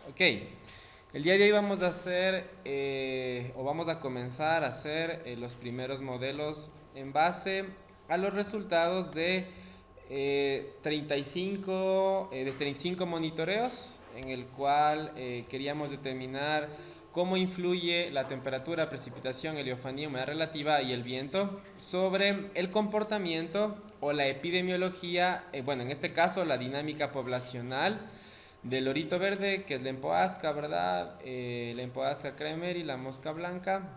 Ok, el día de hoy vamos a hacer o vamos a comenzar a hacer los primeros modelos en base a los resultados de 35 monitoreos en el cual queríamos determinar cómo influye la temperatura, precipitación, heliofanía, humedad relativa y el viento sobre el comportamiento o la epidemiología, bueno, en este caso la dinámica poblacional del lorito verde, que es la empoasca, ¿verdad? La empoasca cremer y la mosca blanca,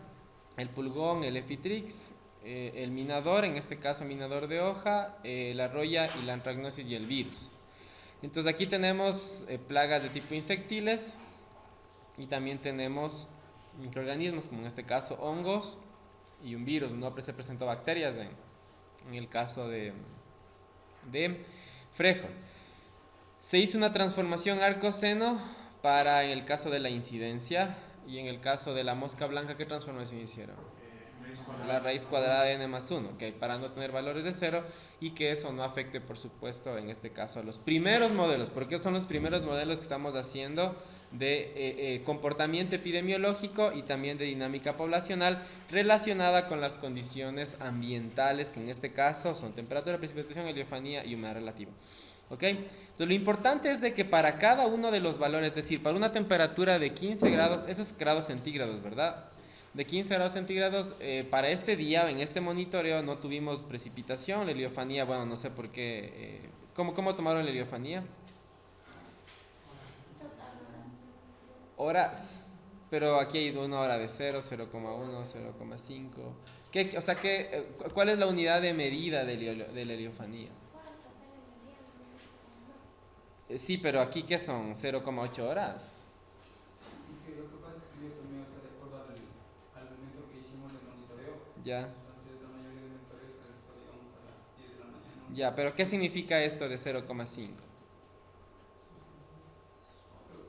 el pulgón, el efitrix, el minador, en este caso minador de hoja, la roya y la antragnosis y el virus. Entonces aquí tenemos plagas de tipo insectiles y también tenemos microorganismos, como en este caso hongos y un virus. No se presentó bacterias en el caso de Frejo. Se hizo una transformación arco-seno para en el caso de la incidencia y en el caso de la mosca blanca, ¿qué transformación hicieron? La raíz cuadrada de n más 1, okay, para no tener valores de cero y que eso no afecte, por supuesto, en este caso a los primeros modelos, porque son los primeros modelos que estamos haciendo de comportamiento epidemiológico y también de dinámica poblacional relacionada con las condiciones ambientales, que en este caso son temperatura, precipitación, heliofanía y humedad relativa. ¿Ok? Entonces, lo importante es de que para cada uno de los valores, es decir, para una temperatura de 15 grados, eso es grados centígrados, ¿verdad? De 15 grados centígrados, para este día, en este monitoreo, no tuvimos precipitación, la heliofanía, bueno, no sé por qué. ¿Cómo tomaron la heliofanía? Horas. Pero aquí hay una hora de 0, 0,1, 0,5. O sea, ¿cuál es la unidad de medida de la heliofanía? Sí, pero aquí ¿qué son? 0,8 horas. Que lo que pasa es que yo tomé, o sea, de acuerdo al momento que hicimos el monitoreo, Ya, entonces la mayoría de monitoreos se realizó, digamos, a las 10 de la mañana, 11 de ya, la pero ¿qué mañana. significa esto de 0,5? Creo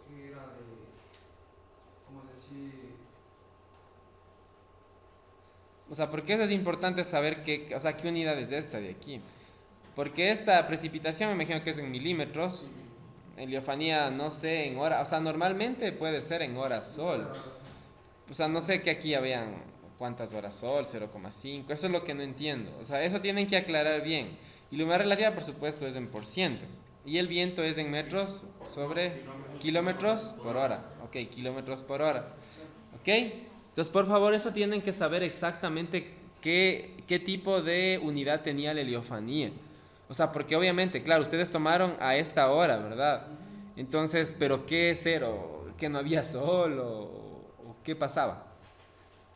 que era de, como decir, O sea, ¿por qué eso es importante saber o sea, qué unidad es esta de aquí? Porque esta precipitación me imagino que es en milímetros, heliofanía no sé en horas, o sea, normalmente puede ser en horas sol. claro, ahora sí. O sea, no sé que aquí habían cuántas horas sol, 0,5, eso es lo que no entiendo. O sea, eso tienen que aclarar bien. Y la humedad relativa, por supuesto, es en por ciento. Y el viento es en metros sobre kilómetros por hora. Ok, kilómetros por hora. Ok, entonces por favor, eso tienen que saber exactamente qué tipo de unidad tenía la heliofanía. O sea, porque obviamente, claro, ustedes tomaron a esta hora, ¿verdad? Entonces, ¿pero qué es cero? ¿Que no había sol o qué pasaba?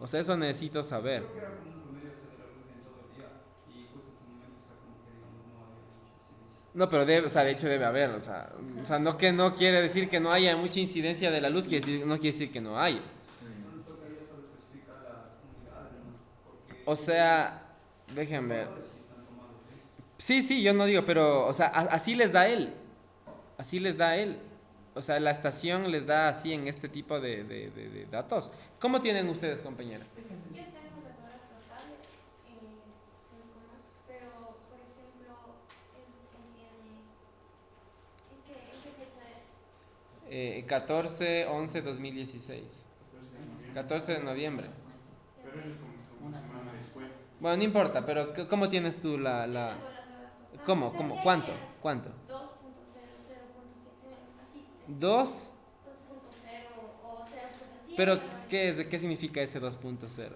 O sea, eso necesito saber. Creo que era como un promedio, o sea, de la luz en todo el día, y justo ese momento, o sea, como que, digamos, no había mucha incidencia. No, pero o sea, de hecho debe haber, o sea, no que no quiere decir que no haya mucha incidencia de la luz, no quiere decir que no haya. Entonces tocaría solo especificar las unidades, ¿no? O Porque sea, los déjenme ver. valores sí están tomados, ¿sí? Sí, sí, yo no digo, pero, o sea, así les da él. Así les da él. O sea, la estación les da así en este tipo de datos. ¿Cómo tienen ustedes, compañera? Yo tengo las horas totales, pero por ejemplo, él tiene. ¿En qué fecha es? 14/11/2016. 14 de noviembre. Pero ellos como una semana después. Bueno, no importa, pero ¿cómo tienes tú Yo la... tengo las horas totales. ¿Cómo? O sea, ¿Cómo? si hay ¿Cuánto? días ¿Cuánto? 2.0, 0.7, así, 2. 2.0 o 0.100 Pero, valores. ¿qué significa ese 2.0? Solo tenemos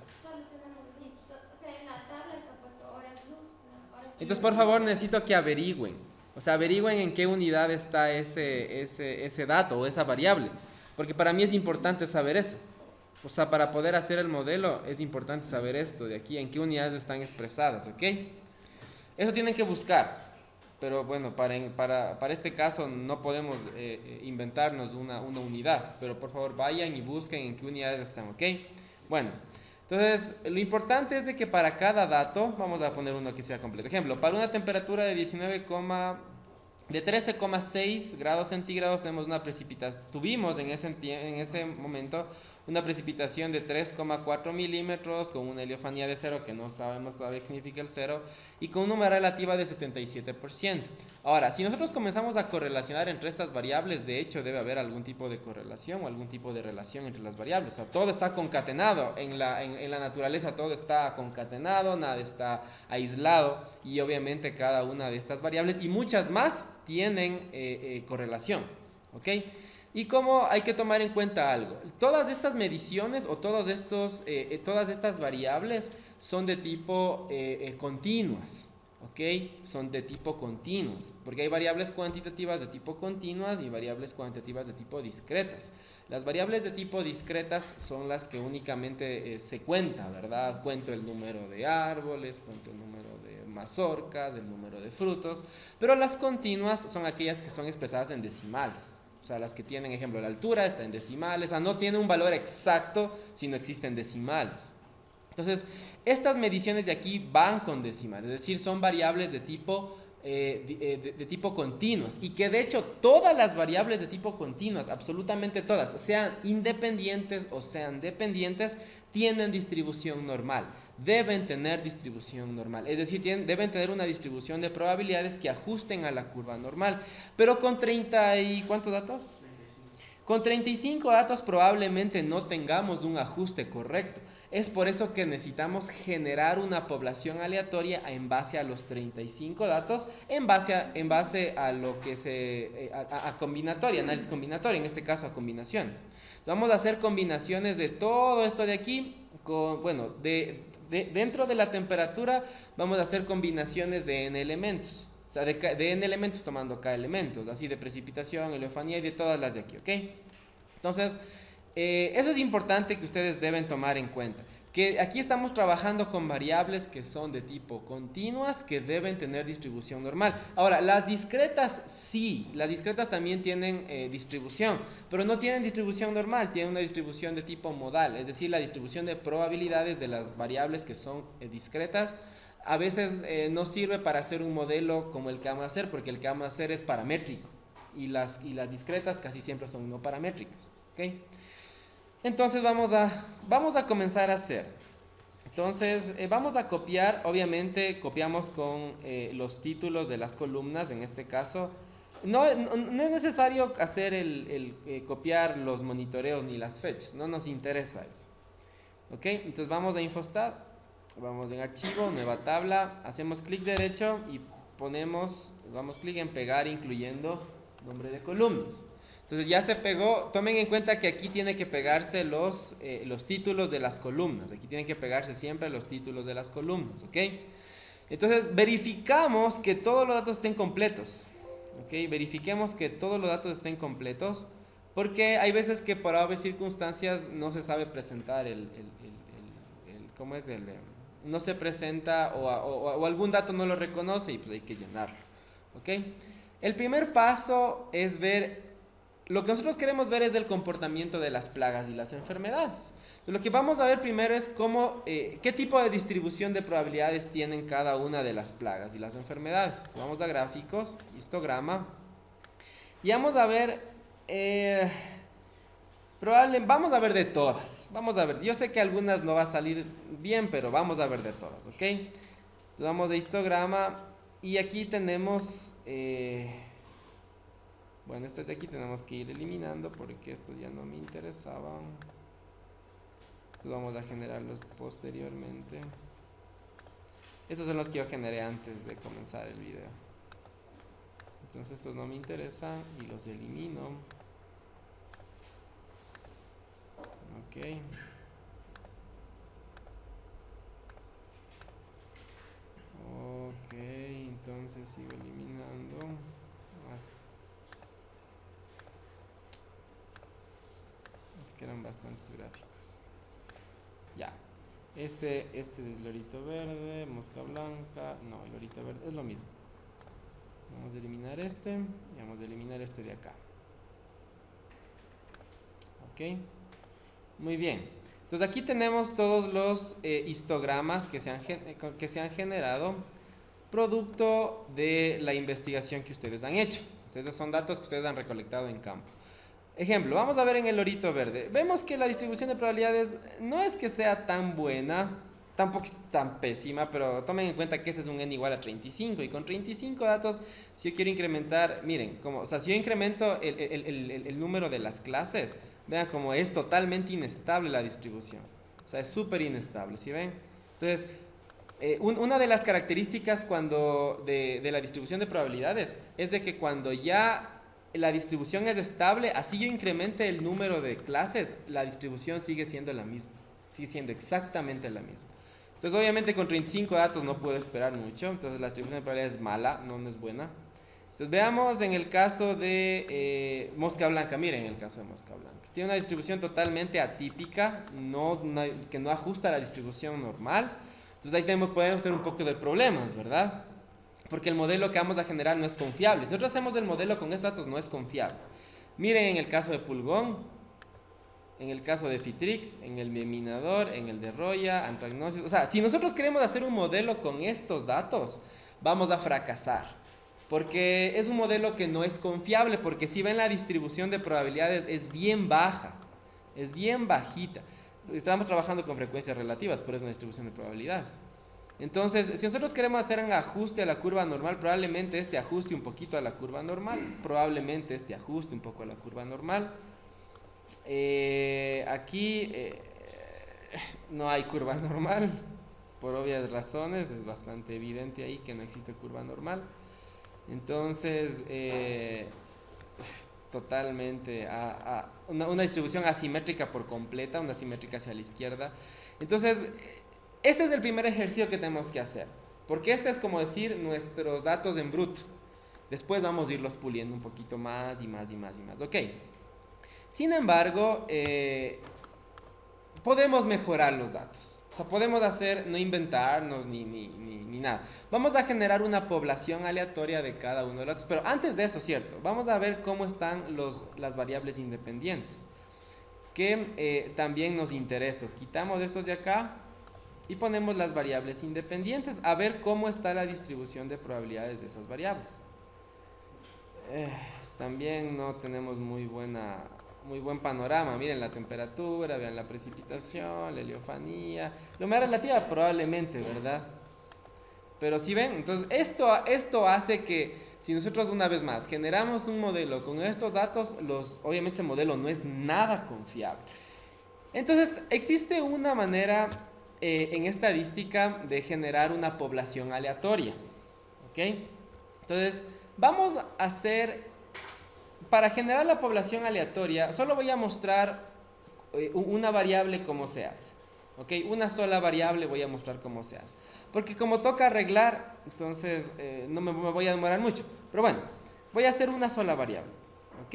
así, o sea, en la tabla está puesto horas luz, ¿no? Horas Entonces, por favor, necesito que averigüen. O sea, averigüen en qué unidad está ese dato o esa variable. Porque para mí es importante saber eso. O sea, para poder hacer el modelo es importante saber esto de aquí, en qué unidades están expresadas, ¿ok? Eso tienen que buscar. Pero bueno, para este caso no podemos inventarnos una unidad. Pero por favor, vayan y busquen en qué unidades están, ¿ok? Bueno, entonces lo importante es de que para cada dato, vamos a poner uno que sea completo. Ejemplo, para una temperatura de 13,6 grados centígrados tenemos una precipitación. Tuvimos en ese momento una precipitación de 3,4 milímetros con una heliofanía de 0, que no sabemos todavía qué significa el 0, y con una humedad relativa de 77%. Ahora, si nosotros comenzamos a correlacionar entre estas variables, de hecho debe haber algún tipo de correlación o algún tipo de relación entre las variables. O sea, todo está concatenado, en la naturaleza todo está concatenado, nada está aislado, y obviamente cada una de estas variables y muchas más tienen correlación, ¿ok? Y cómo hay que tomar en cuenta algo. Todas estas mediciones o todas estas variables son de tipo continuas, ¿ok? Son de tipo continuas, porque hay variables cuantitativas de tipo continuas y variables cuantitativas de tipo discretas. Las variables de tipo discretas son las que únicamente se cuenta, ¿verdad? Cuento el número de árboles, cuento el número de mazorcas, el número de frutos, pero las continuas son aquellas que son expresadas en decimales. O sea, las que tienen, ejemplo, la altura está en decimales, o sea, no tiene un valor exacto, sino existen decimales. Entonces, estas mediciones de aquí van con decimales, es decir, son variables de tipo continuas, y que de hecho todas las variables de tipo continuas, absolutamente todas, sean independientes o sean dependientes, tienen distribución normal, deben tener distribución normal, es decir, deben tener una distribución de probabilidades que ajusten a la curva normal, pero con 30 y ¿cuántos datos? Con 35 datos probablemente no tengamos un ajuste correcto. Es por eso que necesitamos generar una población aleatoria en base a los 35 datos, en base a lo que a combinatoria, análisis combinatorio, en este caso a combinaciones. Vamos a hacer combinaciones de todo esto de aquí, dentro de la temperatura vamos a hacer combinaciones de n elementos. O sea, de n elementos tomando k elementos, así de precipitación, heliofanía y de todas las de aquí, ¿ok? Entonces, eso es importante que ustedes deben tomar en cuenta. Que aquí estamos trabajando con variables que son de tipo continuas, que deben tener distribución normal. Ahora, las discretas sí, las discretas también tienen distribución, pero no tienen distribución normal, tienen una distribución de tipo modal, es decir, la distribución de probabilidades de las variables que son discretas. A veces no sirve para hacer un modelo como el que vamos a hacer, porque el que vamos a hacer es paramétrico y las discretas casi siempre son no paramétricas, ¿ok? Entonces vamos a comenzar a hacer. Entonces vamos a copiar, obviamente copiamos con los títulos de las columnas, en este caso. No es necesario hacer copiar los monitoreos ni las fechas, no nos interesa eso, ¿ok? Entonces vamos a Infostat. Vamos en archivo, nueva tabla, hacemos clic derecho y damos clic en pegar incluyendo nombre de columnas. Entonces ya se pegó. Tomen en cuenta que aquí tiene que pegarse los títulos de las columnas, aquí tienen que pegarse siempre los títulos de las columnas, ¿ok? Entonces verificamos que todos los datos estén completos, ¿ok? Verifiquemos que todos los datos estén completos, porque hay veces que por obvias circunstancias no se sabe presentar no se presenta o algún dato no lo reconoce y pues hay que llenarlo, ¿ok? El primer paso es ver, lo que nosotros queremos ver es el comportamiento de las plagas y las enfermedades. Entonces, lo que vamos a ver primero es qué tipo de distribución de probabilidades tienen cada una de las plagas y las enfermedades. Entonces, vamos a gráficos, histograma, y vamos a ver... vamos a ver de todas. Vamos a ver. Yo sé que algunas no va a salir bien, pero vamos a ver de todas, ¿ok? Entonces vamos a histograma y aquí tenemos... estas de aquí tenemos que ir eliminando porque estos ya no me interesaban. Entonces vamos a generarlos posteriormente. Estos son los que yo generé antes de comenzar el video. Entonces estos no me interesan y los elimino. Ok. Ok, entonces sigo eliminando. Es que eran bastantes gráficos. Ya. Este es lorito verde, mosca blanca. No, el lorito verde es lo mismo. Vamos a eliminar este y vamos a eliminar este de acá. Ok. Muy bien. Entonces aquí tenemos todos los histogramas que se han generado producto de la investigación que ustedes han hecho. Esos son datos que ustedes han recolectado en campo. Ejemplo, vamos a ver en el lorito verde. Vemos que la distribución de probabilidades no es que sea tan buena, tampoco es tan pésima, pero tomen en cuenta que este es un n igual a 35 y con 35 datos, si yo quiero incrementar, miren, como, o sea, si yo incremento el número de las clases, vean como es totalmente inestable la distribución. O sea, es súper inestable, ¿sí ven? Entonces, una de las características de la distribución de probabilidades es de que cuando ya la distribución es estable, así yo incremente el número de clases, la distribución sigue siendo la misma, sigue siendo exactamente la misma. Entonces, obviamente con 35 datos no puedo esperar mucho, entonces la distribución de probabilidades es mala, no es buena. Entonces, veamos en el caso de mosca blanca, miren el caso de mosca blanca. Tiene una distribución totalmente atípica, que no ajusta a la distribución normal. Entonces, ahí podemos tener un poco de problemas, ¿verdad? Porque el modelo que vamos a generar no es confiable. Si nosotros hacemos el modelo con estos datos, no es confiable. Miren en el caso de pulgón, en el caso de Fitrix, en el de minador, en el de Roya, antragnosis. O sea, si nosotros queremos hacer un modelo con estos datos, vamos a fracasar. Porque es un modelo que no es confiable, porque si ven la distribución de probabilidades es bien baja, es bien bajita. Estamos trabajando con frecuencias relativas, pero es una distribución de probabilidades. Entonces, si nosotros queremos hacer un ajuste a la curva normal, probablemente este ajuste un poquito a la curva normal, probablemente este ajuste un poco a la curva normal. Aquí no hay curva normal, por obvias razones, es bastante evidente ahí que no existe curva normal. Entonces, totalmente una distribución asimétrica por completa, una asimétrica hacia la izquierda. Entonces, este es el primer ejercicio que tenemos que hacer, porque este es como decir nuestros datos en bruto. Después vamos a irlos puliendo un poquito más y más y más y más. Ok. Sin embargo, podemos mejorar los datos. O sea, podemos hacer, no inventarnos ni nada. Vamos a generar una población aleatoria de cada uno de los datos. Pero antes de eso, cierto, vamos a ver cómo están las variables independientes. Que también nos interesa. Quitamos estos de acá y ponemos las variables independientes. A ver cómo está la distribución de probabilidades de esas variables. También no tenemos muy buen panorama. Miren la temperatura, vean la precipitación, la heliofanía, la humedad relativa probablemente, ¿verdad? Pero si ven, entonces esto hace que si nosotros una vez más generamos un modelo con estos datos, obviamente ese modelo no es nada confiable. Entonces existe una manera en estadística de generar una población aleatoria, ¿ok? Entonces vamos a hacer... Para generar la población aleatoria, solo voy a mostrar una variable cómo se hace. ¿Ok? Una sola variable voy a mostrar cómo se hace. Porque como toca arreglar, entonces no me voy a demorar mucho. Pero bueno, voy a hacer una sola variable. ¿Ok?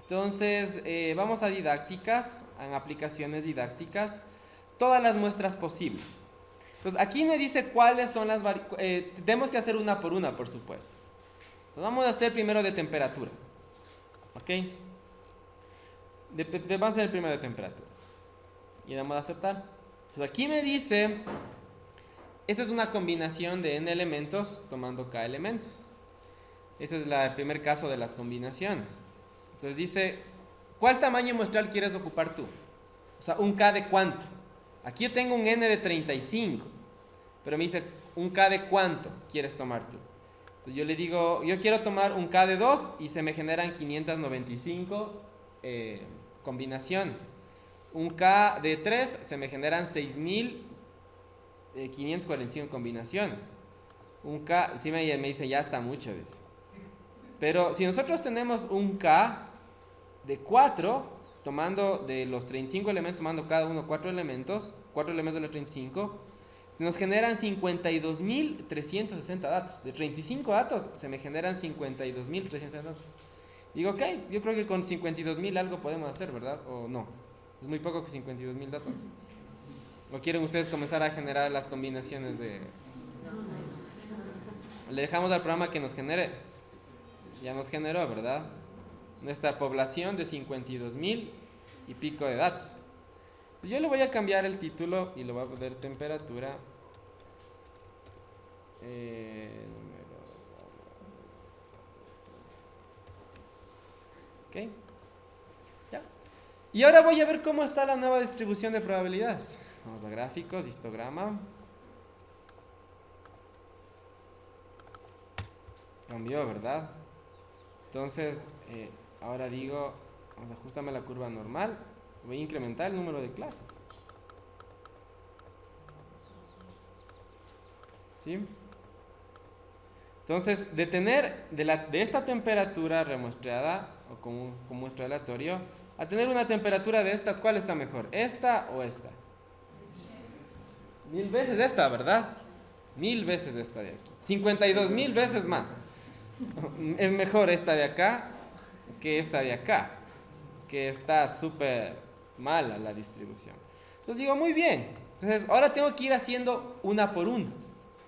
Entonces, vamos a didácticas, a aplicaciones didácticas, todas las muestras posibles. Entonces, aquí me dice cuáles son las variables. Tenemos que hacer una por una, por supuesto. Entonces, vamos a hacer primero de temperatura. ¿Ok? Vamos a hacer el primero de temperatura. Y damos a aceptar. Entonces aquí me dice, esta es una combinación de n elementos tomando k elementos. Este es el primer caso de las combinaciones. Entonces dice, ¿cuál tamaño muestral quieres ocupar tú? O sea, ¿un k de cuánto? Aquí yo tengo un n de 35. Pero me dice, ¿un k de cuánto quieres tomar tú? Entonces yo le digo, yo quiero tomar un k de 2 y se me generan 595 combinaciones. Un k de 3 se me generan 6545 combinaciones. Un k, sí me dice, ya está mucho, dice. Pero si nosotros tenemos un k de 4, tomando de los 35 elementos, tomando cada uno 4 elementos de los 35, nos generan 52.360 datos. De 35 datos se me generan 52.360 datos. Digo, ok, yo creo que con 52.000 algo podemos hacer, ¿verdad? ¿O no? Es muy poco que 52.000 datos. ¿O quieren ustedes comenzar a generar las combinaciones de...? Le dejamos al programa que nos genere. Ya nos generó, ¿verdad? Nuestra población de 52.000 y pico de datos. Pues yo le voy a cambiar el título y lo voy a poner temperatura. Ok. Y ahora voy a ver cómo está la nueva distribución de probabilidades. Vamos a gráficos, histograma. Cambió, ¿verdad? Entonces, ahora digo, vamos a ajustarme la curva normal. Voy a incrementar el número de clases. ¿Sí? Entonces, de esta temperatura remuestreada, o con muestro aleatorio, a tener una temperatura de estas, ¿cuál está mejor? ¿Esta o esta? 1000 veces esta, ¿verdad? 1000 veces esta de aquí. 52.000 veces más. Es mejor esta de acá que esta de acá, que está súper mala la distribución. Entonces digo, muy bien. Entonces, ahora tengo que ir haciendo una por una.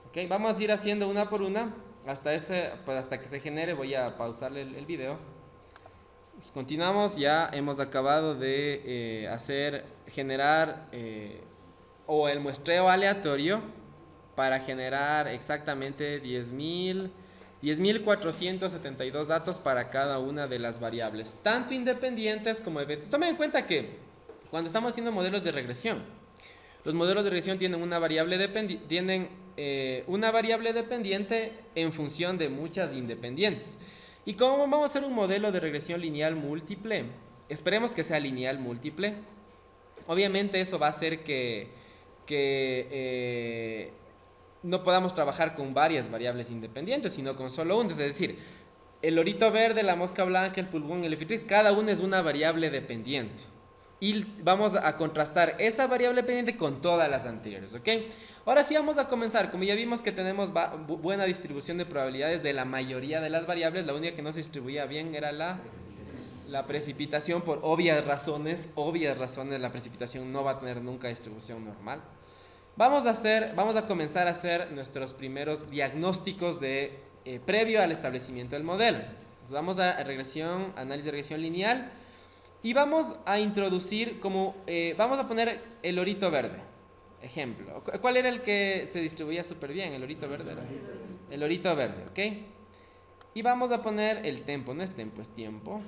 ¿Ok? Vamos a ir haciendo una por una hasta que se genere. Voy a pausarle el video. Pues continuamos, ya hemos acabado de generar o el muestreo aleatorio para generar exactamente 10.472 datos para cada una de las variables, tanto independientes como dependientes. Tomen en cuenta que cuando estamos haciendo modelos de regresión, los modelos de regresión tienen una variable dependiente en función de muchas independientes. Y como vamos a hacer un modelo de regresión lineal múltiple, esperemos que sea lineal múltiple. Obviamente eso va a hacer que no podamos trabajar con varias variables independientes, sino con solo una. Es decir, el lorito verde, la mosca blanca, el pulgón, el efectriz, cada uno es una variable dependiente. Y vamos a contrastar esa variable dependiente con todas las anteriores, ¿ok? Ahora sí vamos a comenzar. Como ya vimos que tenemos buena distribución de probabilidades de la mayoría de las variables, la única que no se distribuía bien era la precipitación. Por obvias razones, la precipitación no va a tener nunca distribución normal. Vamos a comenzar a hacer nuestros primeros diagnósticos previo al establecimiento del modelo. Entonces vamos a análisis de regresión lineal. Y vamos a introducir vamos a poner el lorito verde. Ejemplo. ¿Cuál era el que se distribuía súper bien? El lorito verde era. El lorito verde, ¿ok? Y vamos a poner el tempo. No es tempo, es tiempo.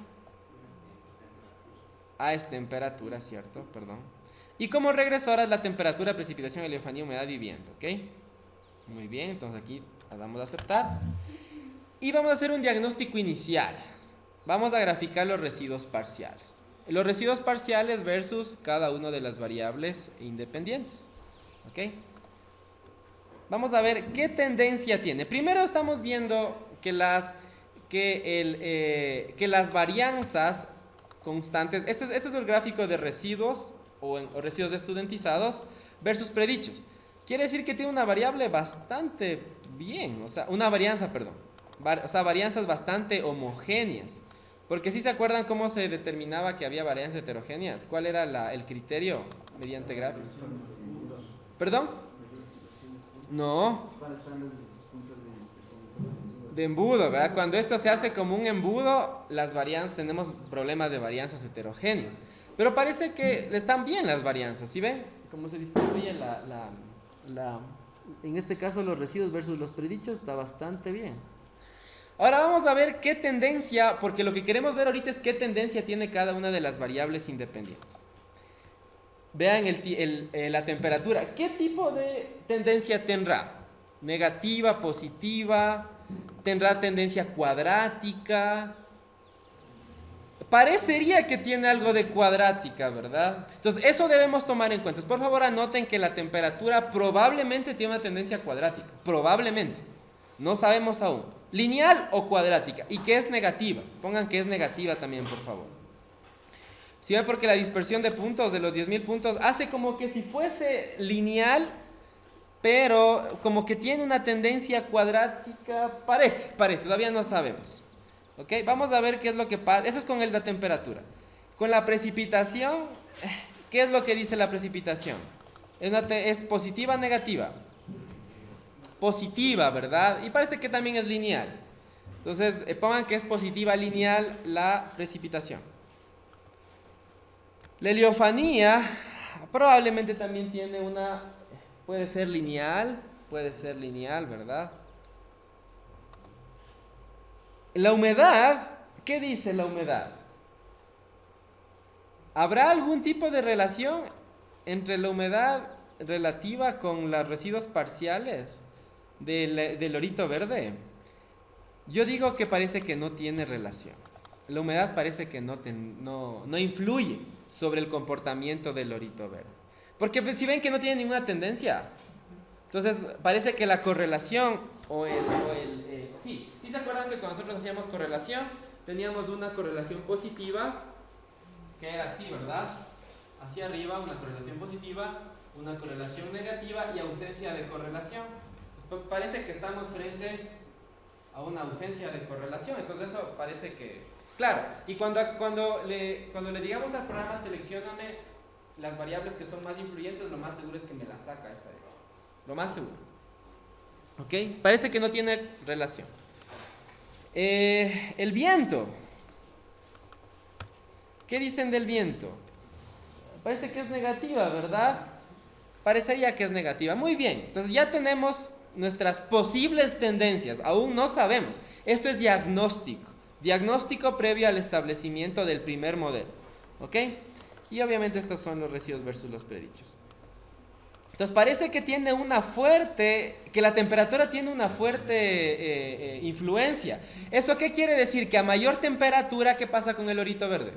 Es temperatura, ¿cierto? Perdón. Y como regresor es la temperatura, precipitación, heliofanía, humedad y viento, ¿ok? Muy bien, entonces aquí damos a aceptar. Y vamos a hacer un diagnóstico inicial. Vamos a graficar los residuos parciales. Los residuos parciales versus cada una de las variables independientes. ¿Ok? Vamos a ver qué tendencia tiene. Primero estamos viendo que las varianzas constantes. Este es el gráfico de residuos o residuos estudentizados versus predichos. Quiere decir que tiene una variable bastante bien. O sea, una varianza, perdón. Varianzas bastante homogéneas. Porque si se acuerdan cómo se determinaba que había varianzas heterogéneas. ¿Cuál era el criterio mediante gráficos? ¿Perdón? No. De embudo, ¿verdad? Cuando esto se hace como un embudo, tenemos problemas de varianzas heterogéneas. Pero parece que están bien las varianzas, ¿sí ven? Cómo se distribuye en este caso los residuos versus los predichos, está bastante bien. Ahora vamos a ver qué tendencia, porque lo que queremos ver ahorita es qué tendencia tiene cada una de las variables independientes. Vean la temperatura. ¿Qué tipo de tendencia tendrá? ¿Negativa, positiva? ¿Tendrá tendencia cuadrática? Parecería que tiene algo de cuadrática, ¿verdad? Entonces, eso debemos tomar en cuenta. Por favor, anoten que la temperatura probablemente tiene una tendencia cuadrática. Probablemente. No sabemos aún. ¿Lineal o cuadrática? Y que es negativa. Pongan que es negativa también, por favor. ¿Sí ven? Porque la dispersión de puntos de los 10.000 puntos hace como que si fuese lineal, pero como que tiene una tendencia cuadrática. Parece. Todavía no sabemos. ¿Ok? Vamos a ver qué es lo que pasa. Eso es con la temperatura. Con la precipitación, ¿qué es lo que dice la precipitación? ¿Es positiva o negativa? Positiva, ¿verdad? Y parece que también es lineal. Entonces, pongan que es positiva lineal la precipitación. La heliofanía probablemente también tiene puede ser lineal, ¿verdad? La humedad, ¿qué dice la humedad? ¿Habrá algún tipo de relación entre la humedad relativa con los residuos parciales del lorito verde? Yo digo que parece que no tiene relación. La humedad parece que no influye sobre el comportamiento del lorito verde. Porque pues, si ven que no tiene ninguna tendencia, entonces parece que la correlación sí se acuerdan que cuando nosotros hacíamos correlación, teníamos una correlación positiva, que era así, ¿verdad? Hacia arriba, una correlación positiva, una correlación negativa y ausencia de correlación. Pues, parece que estamos frente a una ausencia de correlación, entonces eso parece que... Claro, y cuando le digamos al programa seleccióname las variables que son más influyentes, lo más seguro es que me la saca esta de aquí. Lo más seguro. ¿Ok? Parece que no tiene relación. El viento. ¿Qué dicen del viento? Parece que es negativa, ¿verdad? Parecería que es negativa. Muy bien, entonces ya tenemos nuestras posibles tendencias. Aún no sabemos. Esto es diagnóstico. Diagnóstico previo al establecimiento del primer modelo. ¿Ok? Y obviamente estos son los residuos versus los predichos. Entonces parece que tiene que la temperatura tiene una fuerte influencia. ¿Eso qué quiere decir? Que a mayor temperatura, ¿qué pasa con el lorito verde?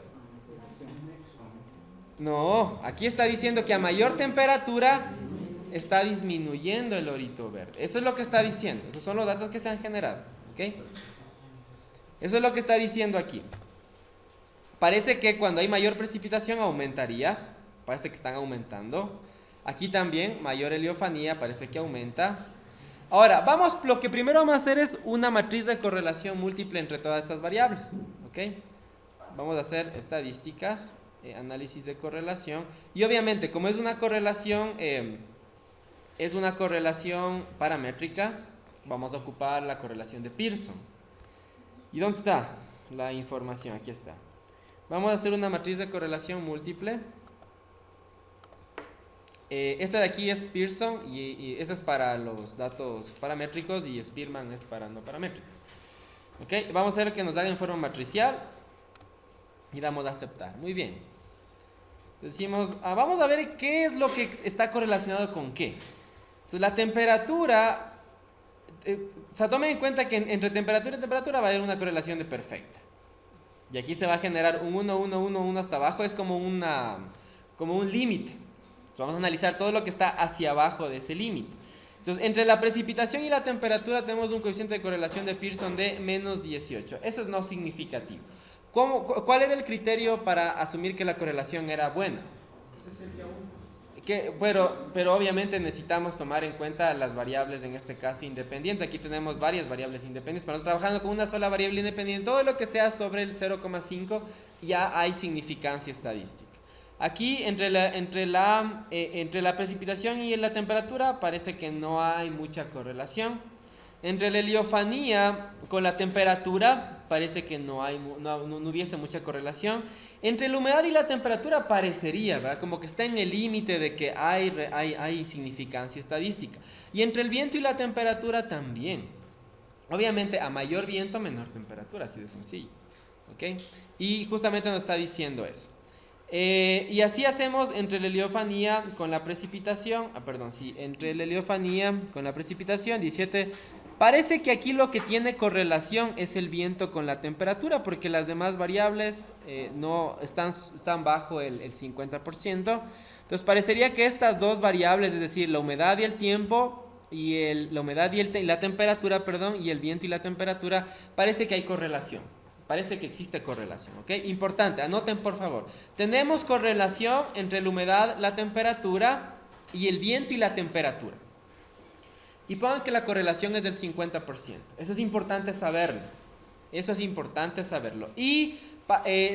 No, aquí está diciendo que a mayor temperatura está disminuyendo el lorito verde. Eso es lo que está diciendo. Esos son los datos que se han generado. ¿Ok? Eso es lo que está diciendo aquí. Parece que cuando hay mayor precipitación aumentaría. Parece que están aumentando. Aquí también, mayor heliofanía, parece que aumenta. Ahora, lo que primero vamos a hacer es una matriz de correlación múltiple entre todas estas variables. ¿Ok? Vamos a hacer estadísticas, análisis de correlación. Y obviamente, como es una correlación paramétrica, vamos a ocupar la correlación de Pearson. ¿Y dónde está la información? Aquí está. Vamos a hacer una matriz de correlación múltiple. Esta de aquí es Pearson y esta es para los datos paramétricos y Spearman es para no paramétrico. ¿Ok? Vamos a ver que nos haga en forma matricial y damos a aceptar. Muy bien. Decimos, vamos a ver qué es lo que está correlacionado con qué. Entonces la temperatura, o sea, tomen en cuenta que entre temperatura y temperatura va a haber una correlación de perfecta. Y aquí se va a generar un 1, 1, 1, 1 hasta abajo, es como un límite. Vamos a analizar todo lo que está hacia abajo de ese límite. Entonces, entre la precipitación y la temperatura tenemos un coeficiente de correlación de Pearson de menos 18. Eso es no significativo. ¿Cuál era el criterio para asumir que la correlación era buena? Pero obviamente necesitamos tomar en cuenta las variables, en este caso independientes. Aquí tenemos varias variables independientes. Pero nosotros trabajando con una sola variable independiente, todo lo que sea sobre el 0,5 ya hay significancia estadística. Aquí entre la precipitación y la temperatura parece que no hay mucha correlación. Entre la heliofanía con la temperatura parece que no hubiese mucha correlación. Entre la humedad y la temperatura parecería, ¿verdad? Como que está en el límite de que hay significancia estadística. Y entre el viento y la temperatura también. Obviamente a mayor viento, menor temperatura, así de sencillo. ¿Ok? Y justamente nos está diciendo eso. Y así hacemos entre la heliofanía con la precipitación. Entre la heliofanía con la precipitación, 17. Parece que aquí lo que tiene correlación es el viento con la temperatura, porque las demás variables no están bajo el 50%. Entonces parecería que estas dos variables, es decir, la humedad y el tiempo, la temperatura, y el viento y la temperatura, parece que hay correlación. Parece que existe correlación, ¿ok? Importante, anoten por favor. Tenemos correlación entre la humedad, la temperatura y el viento y la temperatura. Y pongan que la correlación es del 50%. Eso es importante saberlo. Y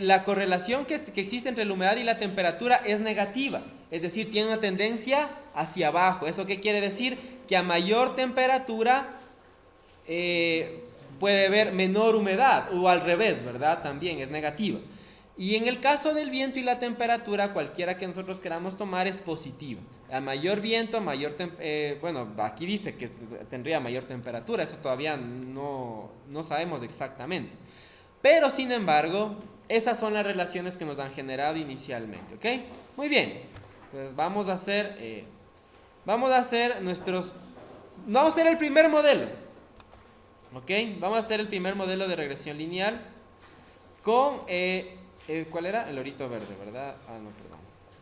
la correlación que existe entre la humedad y la temperatura es negativa. Es decir, tiene una tendencia hacia abajo. ¿Eso qué quiere decir? Que a mayor temperatura puede haber menor humedad, o al revés, ¿verdad? También es negativa. Y en el caso del viento y la temperatura, cualquiera que nosotros queramos tomar es positiva. A mayor viento, aquí dice que tendría mayor temperatura, eso todavía no sabemos exactamente. Pero sin embargo, Esas son las relaciones que nos han generado inicialmente, ¿ok? Muy bien. Entonces vamos a hacer el primer modelo, ¿ok? Vamos a hacer el primer modelo de regresión lineal con, ¿cuál era? El lorito verde, ¿verdad? Ah, no, perdón.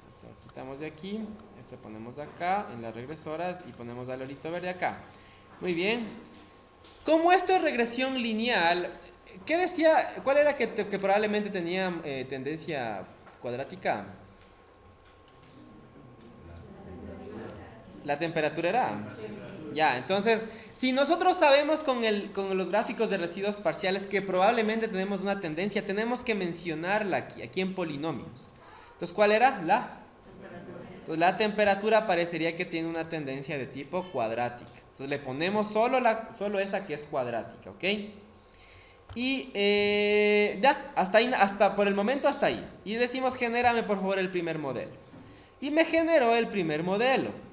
Esto quitamos de aquí, este ponemos acá en las regresoras y ponemos al lorito verde acá. Muy bien. Como esto es regresión lineal, ¿qué decía? ¿Cuál era que probablemente tenía tendencia cuadrática? La temperatura era. Ya, entonces, si nosotros sabemos con los gráficos de residuos parciales que probablemente tenemos una tendencia, tenemos que mencionarla aquí en polinomios. Entonces, ¿cuál era? Entonces, la temperatura parecería que tiene una tendencia de tipo cuadrática. Entonces, le ponemos solo esa que es cuadrática, ¿ok? Y ya, por el momento hasta ahí. Y decimos, genérame por favor el primer modelo. Y me generó el primer modelo.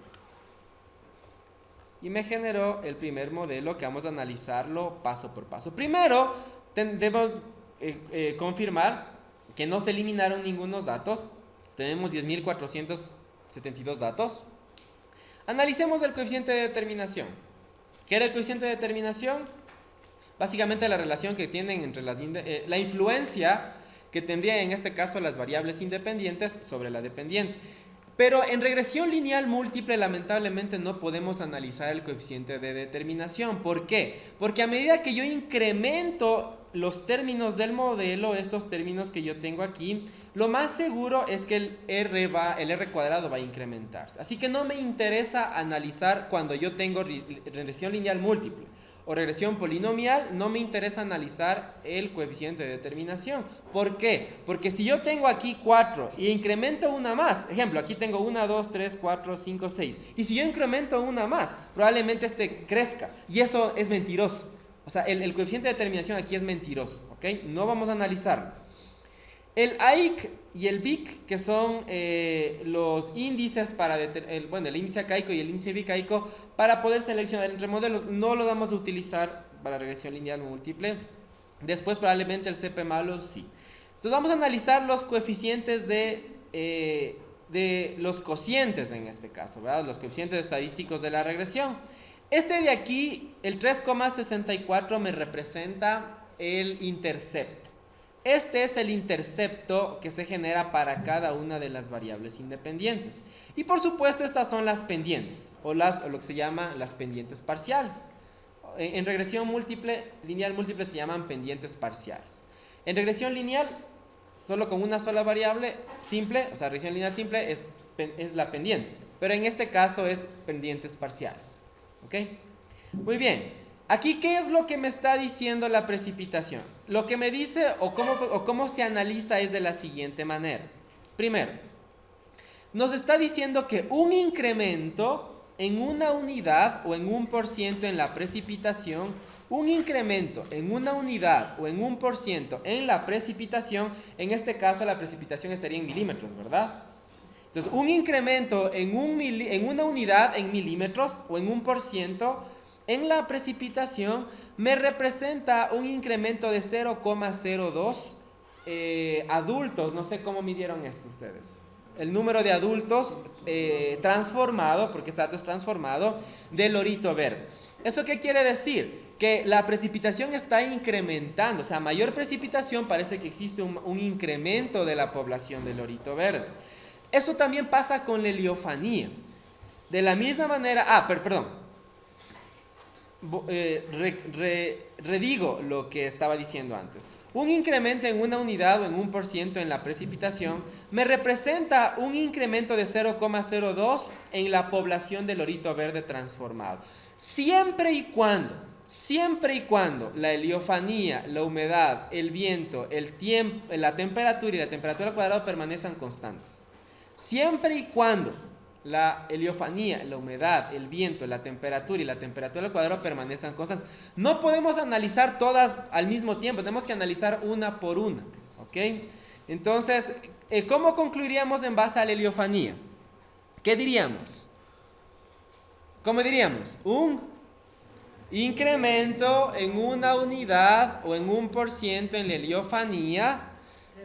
Que vamos a analizarlo paso por paso. Primero, debo confirmar que no se eliminaron ningunos datos. Tenemos 10.472 datos. Analicemos el coeficiente de determinación. ¿Qué era el coeficiente de determinación? Básicamente la relación que tienen entre la influencia que tendría en este caso las variables independientes sobre la dependiente. Pero en regresión lineal múltiple lamentablemente no podemos analizar el coeficiente de determinación. ¿Por qué? Porque a medida que yo incremento los términos del modelo, estos términos que yo tengo aquí, lo más seguro es que el R cuadrado va a incrementarse. Así que no me interesa analizar cuando yo tengo regresión lineal múltiple o regresión polinomial, no me interesa analizar el coeficiente de determinación. ¿Por qué? Porque si yo tengo aquí 4 y incremento una más, ejemplo, aquí tengo 1, 2, 3, 4, 5, 6, y si yo incremento una más, probablemente este crezca, y eso es mentiroso. O sea, el coeficiente de determinación aquí es mentiroso, ¿ok? No vamos a analizarlo. El AIC y el BIC, que son los índices para el índice acaico y el índice bicaico, para poder seleccionar entre modelos, no lo vamos a utilizar para regresión lineal múltiple. Después probablemente el CP-malo sí. Entonces vamos a analizar los coeficientes de los cocientes en este caso, ¿verdad? Los coeficientes estadísticos de la regresión. Este de aquí, el 3,64 me representa el intercepto. Este es el intercepto que se genera para cada una de las variables independientes. Y por supuesto estas son las pendientes, o lo que se llama las pendientes parciales. En regresión lineal múltiple se llaman pendientes parciales. En regresión lineal, solo con una sola variable simple, o sea, regresión lineal simple es la pendiente. Pero en este caso es pendientes parciales. ¿Ok? Muy bien. Aquí, ¿qué es lo que me está diciendo la precipitación? Lo que me dice o cómo se analiza es de la siguiente manera. Primero, nos está diciendo que un incremento en una unidad o en 1% en la precipitación, un incremento en una unidad o en 1% en la precipitación, en este caso la precipitación estaría en milímetros, ¿verdad? Entonces, un incremento en una unidad en milímetros o en 1%, en la precipitación me representa un incremento de 0,02 adultos. No sé cómo midieron esto ustedes. El número de adultos transformado, porque este dato es transformado, del lorito verde. ¿Eso qué quiere decir? Que la precipitación está incrementando. O sea, mayor precipitación parece que existe un incremento de la población del lorito verde. Eso también pasa con la heliofanía. De la misma manera... perdón. Redigo lo que estaba diciendo antes. Un incremento en una unidad o en 1% en la precipitación me representa un incremento de 0,02 en la población de lorito verde transformado. Siempre y cuando la heliofanía, la humedad, el viento, el tiempo, la temperatura y la temperatura al cuadrado permanezcan constantes. Siempre y cuando la heliofanía, la humedad, el viento, la temperatura y la temperatura al cuadrado permanecen constantes. No podemos analizar todas al mismo tiempo, tenemos que analizar una por una, ¿ok? Entonces, ¿cómo concluiríamos en base a la heliofanía? ¿Qué diríamos? ¿Cómo diríamos? Un incremento en una unidad o en 1% en la heliofanía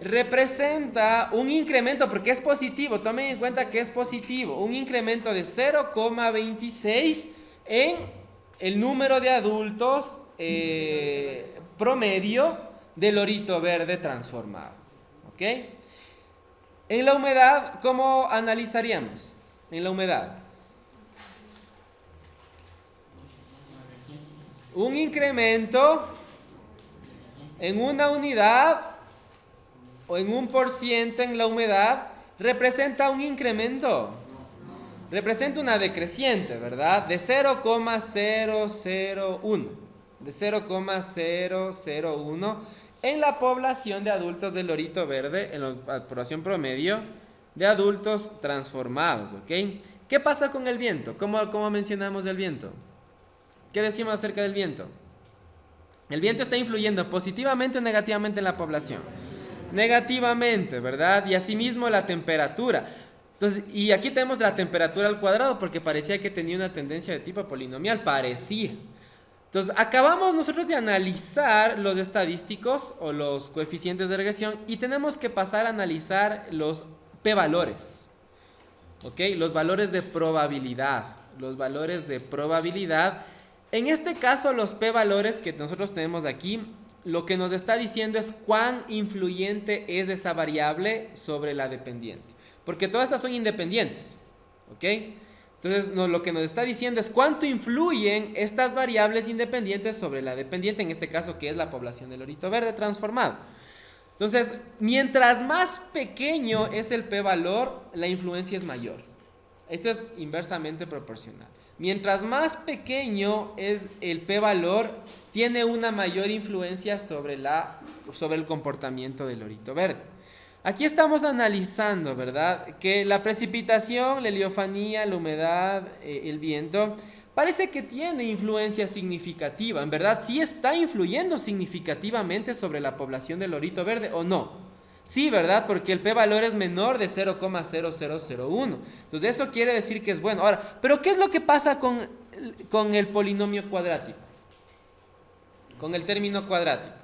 representa un incremento, porque es positivo, tomen en cuenta que es positivo, un incremento de 0,26 en el número de adultos promedio del lorito verde transformado. ¿Ok? En la humedad, ¿cómo analizaríamos? En la humedad. Un incremento en una unidad o en un por ciento en la humedad representa un incremento. Representa una decreciente, ¿verdad? De 0,001. De 0,001 en la población de adultos del lorito verde, en la población promedio de adultos transformados, ¿ok? ¿Qué pasa con el viento? ¿Cómo mencionamos el viento? ¿Qué decimos acerca del viento? El viento está influyendo positivamente o negativamente en la población. Negativamente, ¿verdad? Y asimismo la temperatura. Entonces, y aquí tenemos la temperatura al cuadrado porque parecía que tenía una tendencia de tipo polinomial, parecía. Entonces, acabamos nosotros de analizar los estadísticos o los coeficientes de regresión y tenemos que pasar a analizar los p-valores. ¿Ok? Los valores de probabilidad. Los valores de probabilidad. En este caso, los p-valores que nosotros tenemos aquí, lo que nos está diciendo es cuán influyente es esa variable sobre la dependiente. Porque todas estas son independientes. ¿Ok? Entonces, lo que nos está diciendo es cuánto influyen estas variables independientes sobre la dependiente, en este caso que es la población del lorito verde transformado. Entonces, mientras más pequeño es el p-valor, la influencia es mayor. Esto es inversamente proporcional. Mientras más pequeño es el p-valor, tiene una mayor influencia sobre el comportamiento del lorito verde. Aquí estamos analizando, ¿verdad? Que la precipitación, la heliofanía, la humedad, el viento, parece que tiene influencia significativa. En verdad, sí está influyendo significativamente sobre la población del lorito verde, ¿o no? Sí, ¿verdad? Porque el p-valor es menor de 0,0001. Entonces, eso quiere decir que es bueno. Ahora, ¿pero qué es lo que pasa con el polinomio cuadrático? Con el término cuadrático.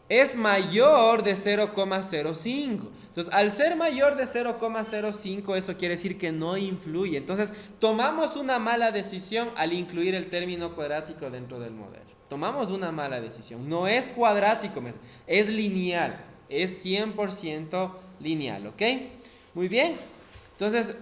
Es mayor de 0,05. Entonces, al ser mayor de 0,05, eso quiere decir que no influye. Entonces, tomamos una mala decisión al incluir el término cuadrático dentro del modelo. Tomamos una mala decisión. No es cuadrático, es lineal. Es 100% lineal, ¿ok? Muy bien. Entonces,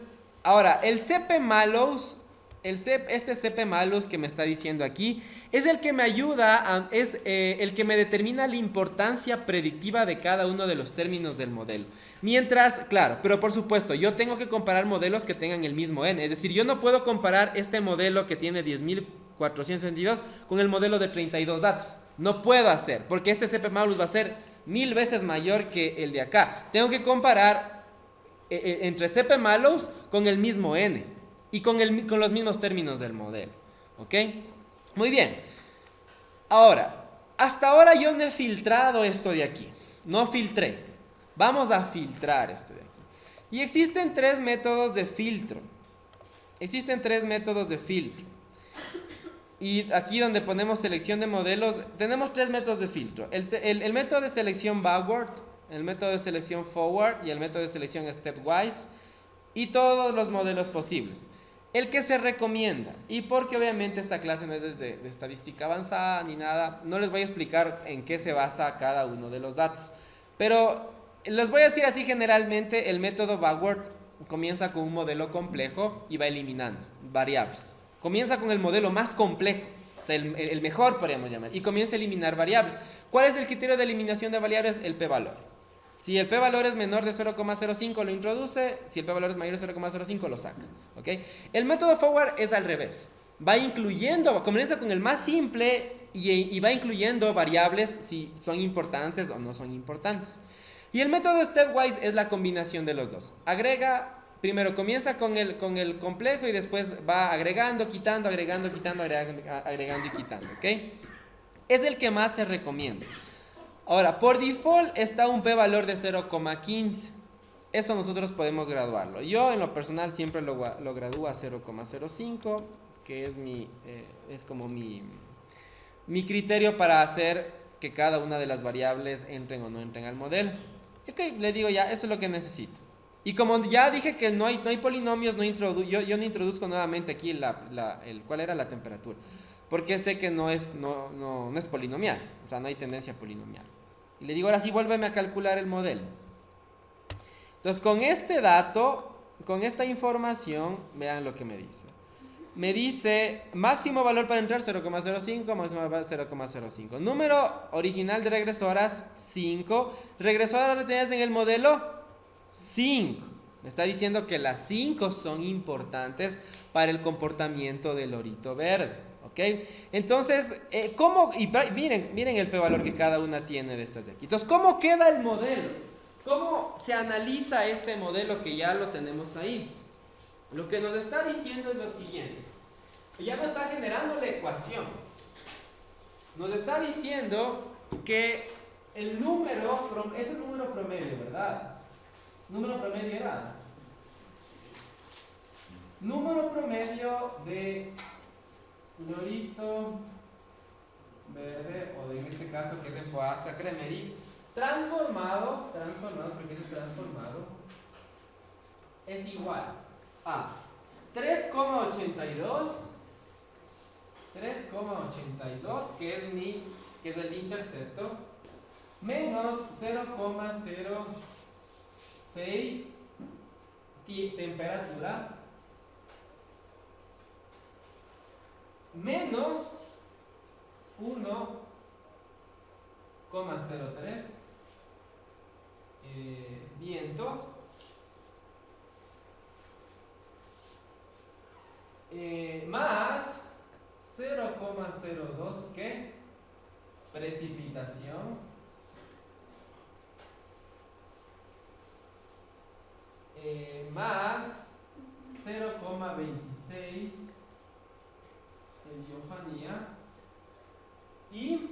ahora, el CP-Mallows, este CP-Mallows que me está diciendo aquí, es el que me ayuda, es el que me determina la importancia predictiva de cada uno de los términos del modelo. Mientras, claro, pero por supuesto, yo tengo que comparar modelos que tengan el mismo n. Es decir, yo no puedo comparar este modelo que tiene 10.462 con el modelo de 32 datos. No puedo hacer, porque este CP-Mallows va a ser 1000 veces mayor que el de acá. Tengo que comparar entre CP-Mallows con el mismo n y con los mismos términos del modelo. ¿Ok? Muy bien. Ahora, hasta ahora yo no he filtrado esto de aquí. No filtré. Vamos a filtrar esto de aquí. Y existen tres métodos de filtro. Y aquí donde ponemos selección de modelos, tenemos tres métodos de filtro. El método de selección backward, el método de selección forward y el método de selección stepwise. Y todos los modelos posibles. El que se recomienda, y porque obviamente esta clase no es de estadística avanzada ni nada, no les voy a explicar en qué se basa cada uno de los datos. Pero les voy a decir así generalmente, el método backward comienza con un modelo complejo y va eliminando variables. Comienza con el modelo más complejo, o sea, el mejor podríamos llamar, y comienza a eliminar variables. ¿Cuál es el criterio de eliminación de variables? El p-valor. Si el p-valor es menor de 0,05 lo introduce, si el p-valor es mayor de 0,05 lo saca. ¿Okay? El método forward es al revés. Va incluyendo, comienza con el más simple y va incluyendo variables si son importantes o no son importantes. Y el método stepwise es la combinación de los dos. Primero comienza con el complejo y después va agregando, quitando, agregando, quitando, agregando y quitando. ¿Okay? Es el que más se recomienda. Ahora, por default está un p-valor de 0,15. Eso nosotros podemos graduarlo. Yo en lo personal siempre lo gradúo a 0,05, que es como mi criterio para hacer que cada una de las variables entren o no entren al modelo. Ok, le digo ya, eso es lo que necesito. Y como ya dije que no hay polinomios, yo no introduzco nuevamente aquí cuál era la temperatura. Porque sé que no es polinomial, o sea, no hay tendencia polinomial. Y le digo, ahora sí, vuélveme a calcular el modelo. Entonces, con este dato, con esta información, vean lo que me dice. Me dice máximo valor para entrar 0,05, máximo valor 0,05. Número original de regresoras 5. Regresoras retenidas en el modelo 5. Me está diciendo que las 5 son importantes para el comportamiento del lorito verde. ¿Ok? Entonces, ¿cómo? Y miren el p-valor que cada una tiene de estas de aquí. Entonces, ¿cómo queda el modelo? ¿Cómo se analiza este modelo que ya lo tenemos ahí? Lo que nos está diciendo es lo siguiente. Ya no está generando la ecuación. Nos está diciendo que el número, ese es el número promedio, ¿verdad? Número promedio era. Número promedio de lorito verde, o en este caso que es el Foasa Cremery, transformado, porque es transformado, es igual a 3,82, que es el intercepto, menos 0,06 temperatura, menos 1,03 viento, más 0,02 ¿qué? Precipitación, más 0,26 heliofanía y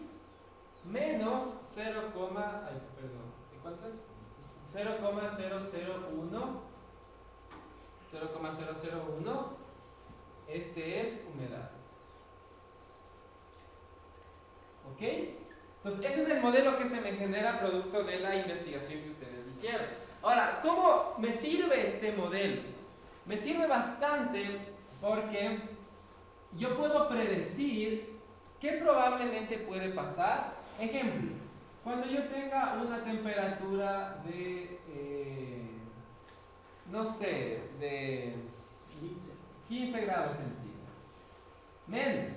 menos 0,001, este es humedad. ¿Ok? Entonces ese es el modelo que se me genera producto de la investigación que ustedes hicieron. Ahora, ¿cómo me sirve este modelo? Me sirve bastante porque yo puedo predecir qué probablemente puede pasar. Ejemplo, cuando yo tenga una temperatura de, no sé, de 15 grados centígrados, menos.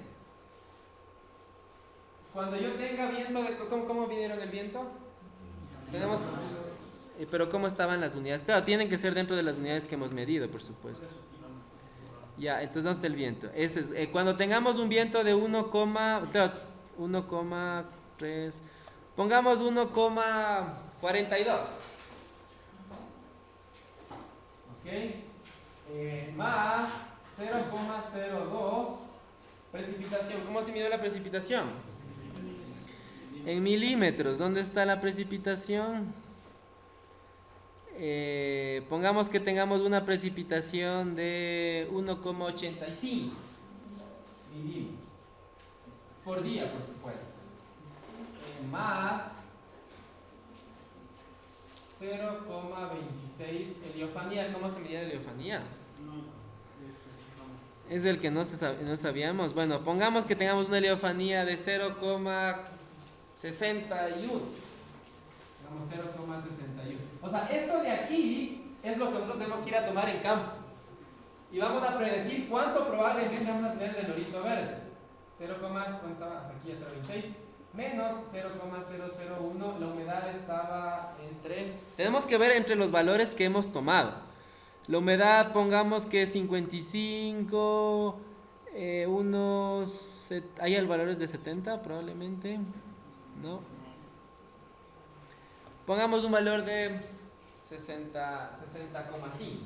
Cuando yo tenga viento, ¿cómo midieron el viento? Tenemos, pero ¿cómo estaban las unidades? Claro, tienen que ser dentro de las unidades que hemos medido, por supuesto. Ya, entonces ¿dónde está el viento? Ese es, cuando tengamos un viento de 1,3, pongamos 1,42. ¿Ok? Más 0,02 precipitación. ¿Cómo se mide la precipitación? En milímetros. ¿Dónde está la precipitación? Pongamos que tengamos una precipitación de 1,85 milímetros por día, por supuesto, más 0,26 heliofanía. ¿Cómo se mide la heliofanía? Es el que no sabíamos. Bueno, pongamos que tengamos una heliofanía de 0,61. Digamos 0,61. O sea, esto de aquí es lo que nosotros tenemos que ir a tomar en campo. Y vamos a predecir cuánto probablemente vamos a tener de lorito verde. 0, hasta aquí a 0,26. Menos 0,001. La humedad estaba entre... Tenemos que ver entre los valores que hemos tomado. La humedad, pongamos que 55, ¿hay el valores de 70 probablemente? ¿No? Pongamos un valor de 60,5.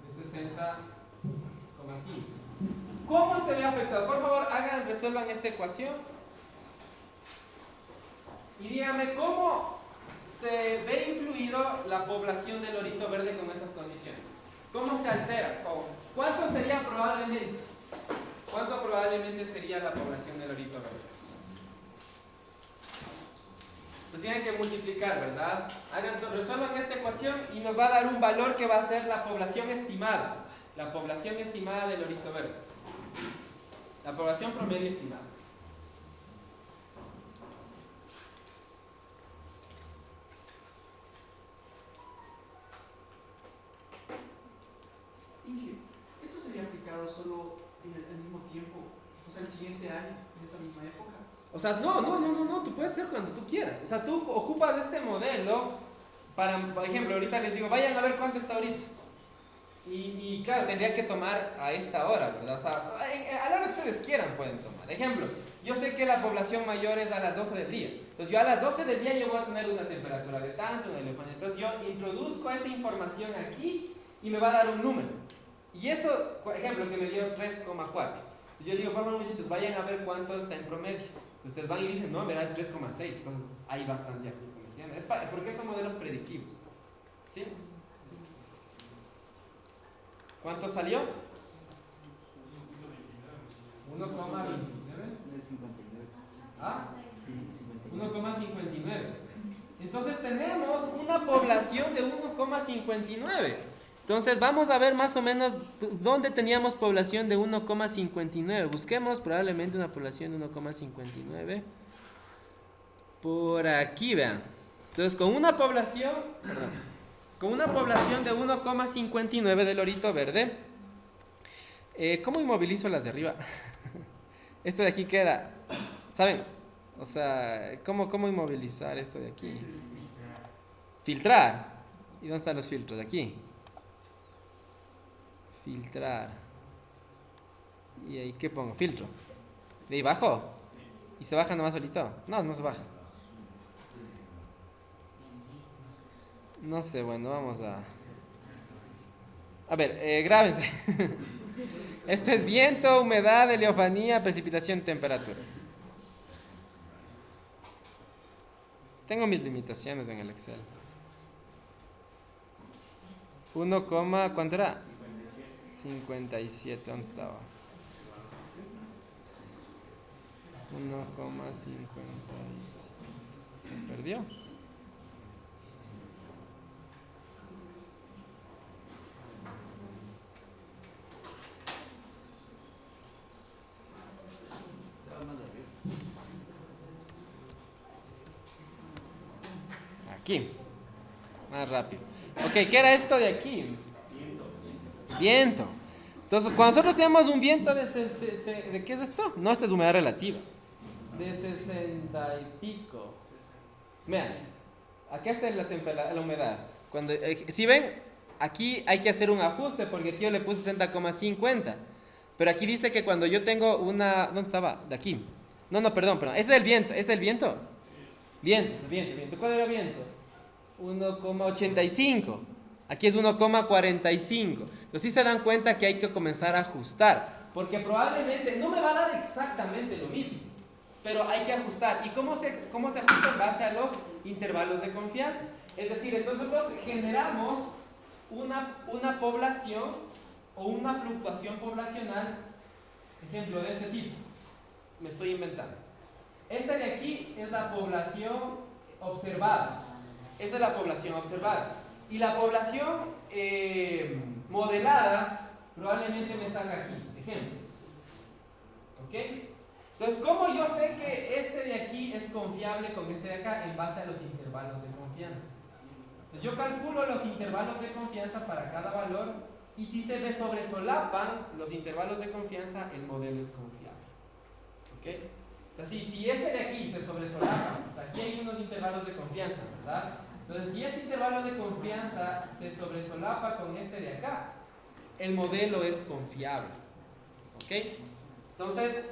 De 60,5. ¿Cómo se ve afectado? Por favor, resuelvan esta ecuación. Y díganme cómo se ve influido la población del lorito verde con esas condiciones. ¿Cómo se altera? ¿Cuánto sería probablemente? ¿Cuánto probablemente sería la población del lorito verde? Pues tienen que multiplicar, ¿verdad? Resuelvan esta ecuación y nos va a dar un valor que va a ser la población estimada. La población estimada del lorito verde. La población promedio estimada. Inge, ¿esto sería aplicado solo en el mismo tiempo, o sea, el siguiente año, en esa misma época? O sea, no, tú puedes hacer cuando tú quieras. O sea, tú ocupas este modelo para, por ejemplo, ahorita les digo, vayan a ver cuánto está ahorita. Y claro, tendría que tomar a esta hora, ¿verdad? O sea, a la hora que ustedes quieran pueden tomar. Ejemplo, yo sé que la población mayor es a las 12 del día. Entonces yo a las 12 del día yo voy a tener una temperatura de tanto, una elefanía. Entonces yo introduzco esa información aquí y me va a dar un número. Y eso, por ejemplo, que me dio 3,4. Entonces yo digo, por favor muchachos, vayan a ver cuánto está en promedio. Ustedes van y dicen, no, verás 3,6. Entonces hay bastante ajuste, ¿me entiendes? Porque son modelos predictivos. ¿Sí? ¿Cuánto salió? 1,29. 59. ¿Ah? Sí, 1,59. Entonces tenemos una población de 1,59. Entonces vamos a ver más o menos dónde teníamos población de 1,59. Busquemos probablemente una población de 1,59. Por aquí, vean. Entonces con una población de 1,59 del lorito verde, ¿cómo inmovilizo las de arriba? Esto de aquí queda, ¿saben? O sea, ¿cómo inmovilizar esto de aquí? Filtrar. ¿Y dónde están los filtros? Aquí. Filtrar. ¿Y ahí qué pongo? Filtro. ¿De ahí bajo? ¿Y se baja nomás solito? No se baja. No sé, bueno, vamos a... A ver, grábense. Esto es viento, humedad, heliofanía, precipitación, temperatura. Tengo mis limitaciones en el Excel. ¿Cuánto era? 57, ¿dónde estaba? 1,57. ¿Se perdió? Aquí. Más rápido. Ok, ¿qué era esto de aquí? Viento. Entonces, cuando nosotros tenemos un viento ¿de qué es esto? No, esta es humedad relativa. De 60 y pico. Vean, acá está la humedad. Si ven, aquí hay que hacer un ajuste porque aquí yo le puse 60,50. Pero aquí dice que cuando yo tengo una... ¿Dónde estaba? De aquí. No, perdón. Este es el viento. ¿Es el viento? Viento. ¿Cuál era viento? 1,85. Aquí es 1,45. Entonces sí se dan cuenta que hay que comenzar a ajustar. Porque probablemente no me va a dar exactamente lo mismo. Pero hay que ajustar. ¿Y cómo se ajusta? En base a los intervalos de confianza. Es decir, entonces nosotros generamos una población o una fluctuación poblacional, ejemplo de este tipo. Me estoy inventando. Esta de aquí es la población observada. Esa es la población observada. Y la población modelada probablemente me saca aquí. Ejemplo. ¿Ok? Entonces, ¿cómo yo sé que este de aquí es confiable con este de acá? En base a los intervalos de confianza. Entonces, yo calculo los intervalos de confianza para cada valor y si se me sobresolapan los intervalos de confianza, el modelo es confiable. ¿Ok? Entonces, si este de aquí se sobresolapa, pues aquí hay unos intervalos de confianza, ¿verdad? Entonces, si este intervalo de confianza se sobresolapa con este de acá, el modelo es confiable. ¿Ok? Entonces,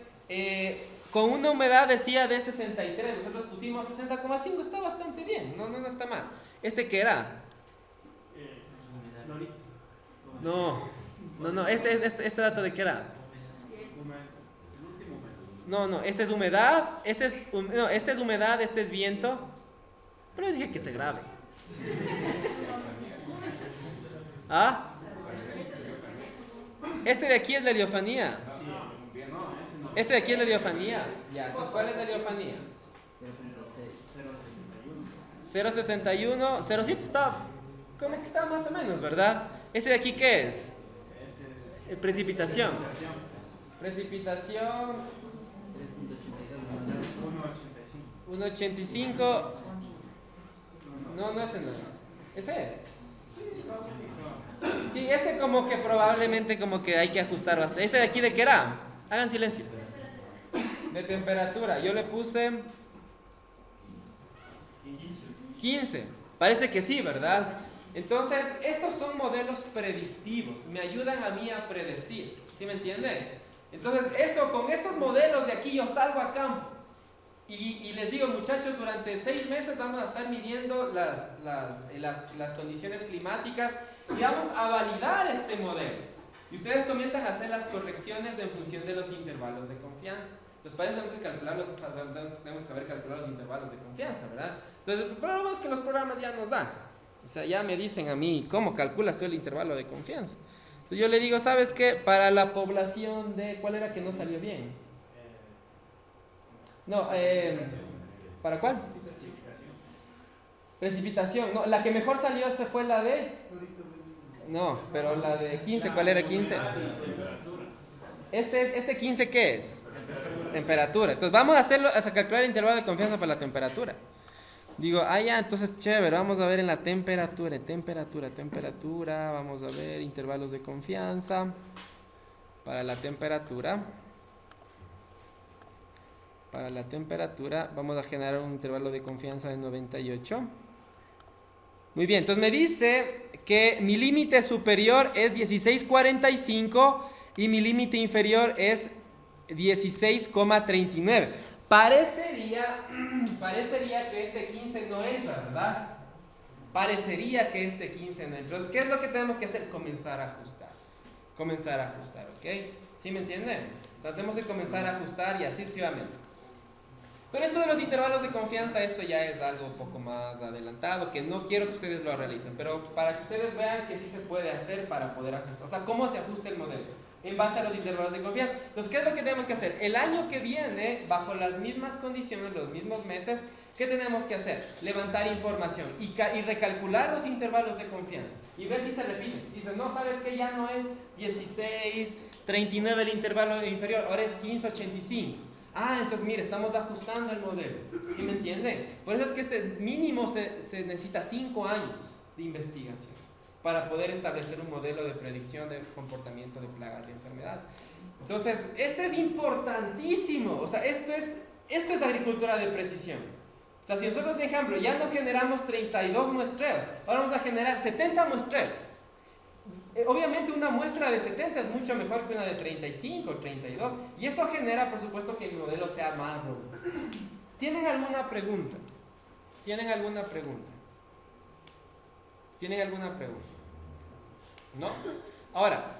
con una humedad decía de 63, nosotros pusimos 60,5, está bastante bien, no está mal. ¿Este qué era? No, este dato de qué era. No, esta es humedad, este es humedad, este es viento. Pero les dije que se grabe. ¿Ah? Este de aquí es la heliofanía. Este de aquí es la heliofanía. Ya, entonces ¿cuál es la heliofanía? 0.61, 0.7 está como que está más o menos, ¿verdad? ¿Ese de aquí qué es? Precipitación. Precipitación 1.85. No, ese no es. Ese es. Sí, ese como que probablemente como que hay que ajustar bastante. ¿Ese de aquí de qué era? Hagan silencio. De temperatura. Yo le puse 15. Parece que sí, ¿verdad? Entonces, estos son modelos predictivos. Me ayudan a mí a predecir. ¿Sí me entienden? Entonces, con estos modelos de aquí yo salgo a campo. Y les digo, muchachos, durante 6 meses vamos a estar midiendo las condiciones climáticas y vamos a validar este modelo. Y ustedes comienzan a hacer las correcciones en función de los intervalos de confianza. Entonces, para eso tenemos que saber calcular los intervalos de confianza, ¿verdad? Entonces, el problema es que los programas ya nos dan. O sea, ya me dicen a mí, ¿cómo calculas tú el intervalo de confianza? Entonces, yo le digo, ¿sabes qué? Para la población de... ¿Cuál era que no salió bien? No, ¿para cuál? Precipitación. No, la que mejor salió se fue la de... No, pero la de 15, ¿cuál era 15? ¿Este 15 qué es? Temperatura. Entonces vamos a calcular el intervalo de confianza para la temperatura. Digo, ya, entonces chévere, vamos a ver en la temperatura, vamos a ver intervalos de confianza para la temperatura. Para la temperatura vamos a generar un intervalo de confianza de 98. Muy bien, entonces me dice que mi límite superior es 16.45 y mi límite inferior es 16.39. Parecería que este 15 no entra, ¿verdad? Parecería que este 15 no entra. Entonces, ¿qué es lo que tenemos que hacer? Comenzar a ajustar, ¿ok? ¿Sí me entienden? Tratemos de comenzar a ajustar y así sucesivamente. Pero esto de los intervalos de confianza, esto ya es algo un poco más adelantado, que no quiero que ustedes lo realicen, pero para que ustedes vean que sí se puede hacer para poder ajustar. O sea, ¿cómo se ajusta el modelo? En base a los intervalos de confianza. Entonces, ¿qué es lo que tenemos que hacer? El año que viene, bajo las mismas condiciones, los mismos meses, ¿qué tenemos que hacer? Levantar información y recalcular los intervalos de confianza y ver si se repiten. Dicen, no, ¿sabes qué? Ya no es 16.39 el intervalo inferior, ahora es 15.85. Entonces mire, estamos ajustando el modelo. ¿Sí me entienden? Por eso es que mínimo se necesita 5 años de investigación para poder establecer un modelo de predicción de comportamiento de plagas y enfermedades. Entonces, este es importantísimo. O sea, esto es agricultura de precisión. O sea, si nosotros, por ejemplo, ya no generamos 32 muestreos, ahora vamos a generar 70 muestreos. Obviamente una muestra de 70 es mucho mejor que una de 35 o 32. Y eso genera, por supuesto, que el modelo sea más robusto. ¿Tienen alguna pregunta? ¿No? Ahora,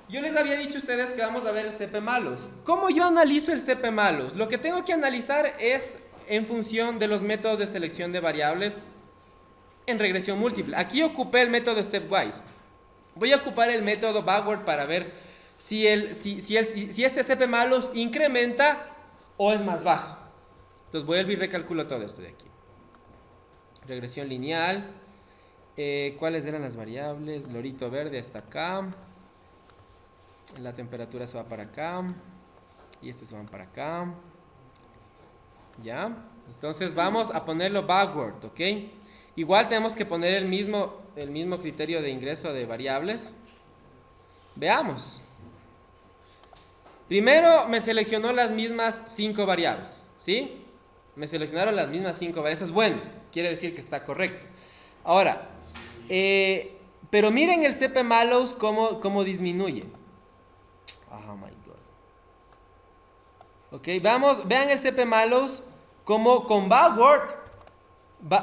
yo les había dicho a ustedes que vamos a ver el CP-Malus. ¿Cómo yo analizo el CP-Malus? Lo que tengo que analizar es en función de los métodos de selección de variables en regresión múltiple. Aquí ocupé el método stepwise. Voy a ocupar el método backward para ver si este CP-Malus incrementa o es más bajo. Entonces vuelvo y recalculo todo esto de aquí. Regresión lineal. ¿Cuáles eran las variables? Lorito verde hasta acá. La temperatura se va para acá. Y estas se van para acá. ¿Ya? Entonces vamos a ponerlo backward, ¿ok? Igual tenemos que poner el mismo criterio de ingreso de variables. Veamos. Primero me seleccionó las mismas 5 variables, ¿sí? Me seleccionaron las mismas 5 variables. Eso es bueno, quiere decir que está correcto. Ahora, pero miren el CP-Malus cómo disminuye. Oh my God. Ok, vean el CP-Malus como con backward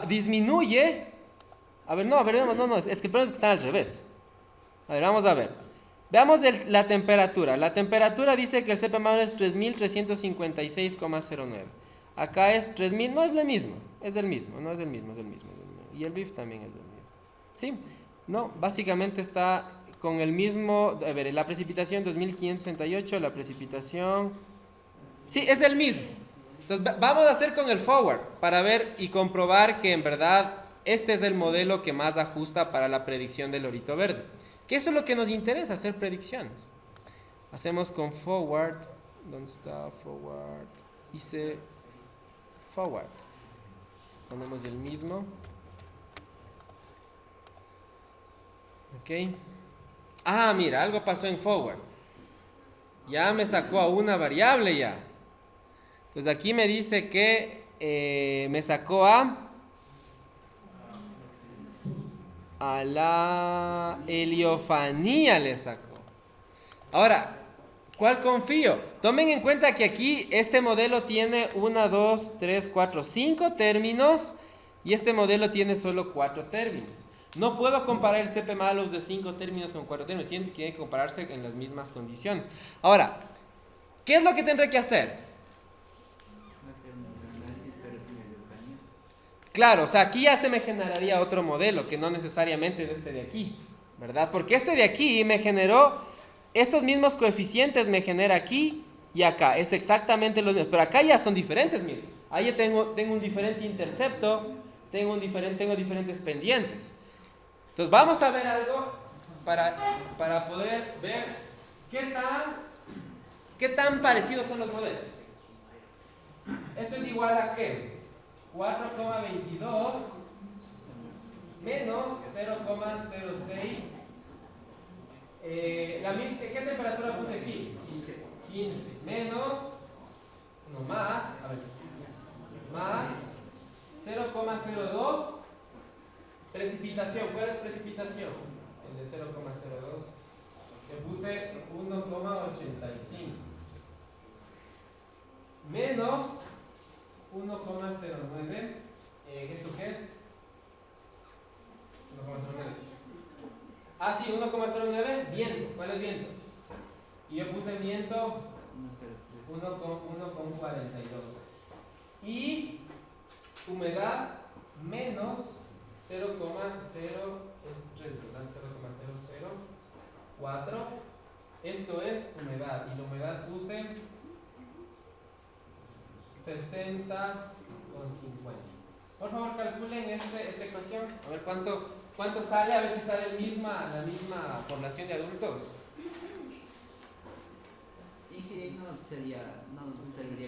disminuye. No, es que el problema es que están al revés. A ver, vamos a ver. Veamos la temperatura. La temperatura dice que el CP-Malus es 3356,09. Acá es 3000, no es lo mismo, es el mismo. Y el BIF también es el mismo. ¿Sí? No, básicamente está con el mismo. A ver, la precipitación 2568, la precipitación. Sí, es el mismo. Entonces vamos a hacer con el forward para ver y comprobar que en verdad este es el modelo que más ajusta para la predicción del lorito verde. Que eso es lo que nos interesa, hacer predicciones. Hacemos con forward. ¿Dónde está forward? Hice forward. Ponemos el mismo. Ok. Ah, mira, algo pasó en forward. Ya me sacó a una variable ya. Entonces aquí me dice que me sacó a la heliofanía le sacó. Ahora, ¿cuál confío? Tomen en cuenta que aquí este modelo tiene 1, 2, 3, 4, 5 términos y este modelo tiene solo 4 términos. No puedo comparar el CP Mallows de 5 términos con 4 términos, tiene que compararse en las mismas condiciones. Ahora, ¿qué es lo que tendré que hacer? Claro, o sea, aquí ya se me generaría otro modelo que no necesariamente es este de aquí, ¿verdad? Porque este de aquí me generó, estos mismos coeficientes me genera aquí y acá, es exactamente lo mismo, pero acá ya son diferentes, miren. Ahí ya tengo un diferente intercepto, tengo diferentes pendientes. Entonces vamos a ver algo para poder ver qué tan parecidos son los modelos. Esto es igual a ¿qué? 4,22 menos 0,06. ¿Qué temperatura puse aquí? 15 menos, no más, a ver, más 0,02. Precipitación, ¿cuál es precipitación? El de 0,02. Le puse 1,85 menos 1,09. ¿Esto qué es? 1,09. Ah, sí, 1,09. Viento. ¿Cuál es viento? Y yo puse viento 1,42. Y humedad menos 0,0 es 3, ¿verdad? 0,004. Esto es humedad. Y la humedad puse 60,50. Por favor, calculen esta ecuación. A ver cuánto sale, a ver si sale la misma población de adultos. Dije, no serviría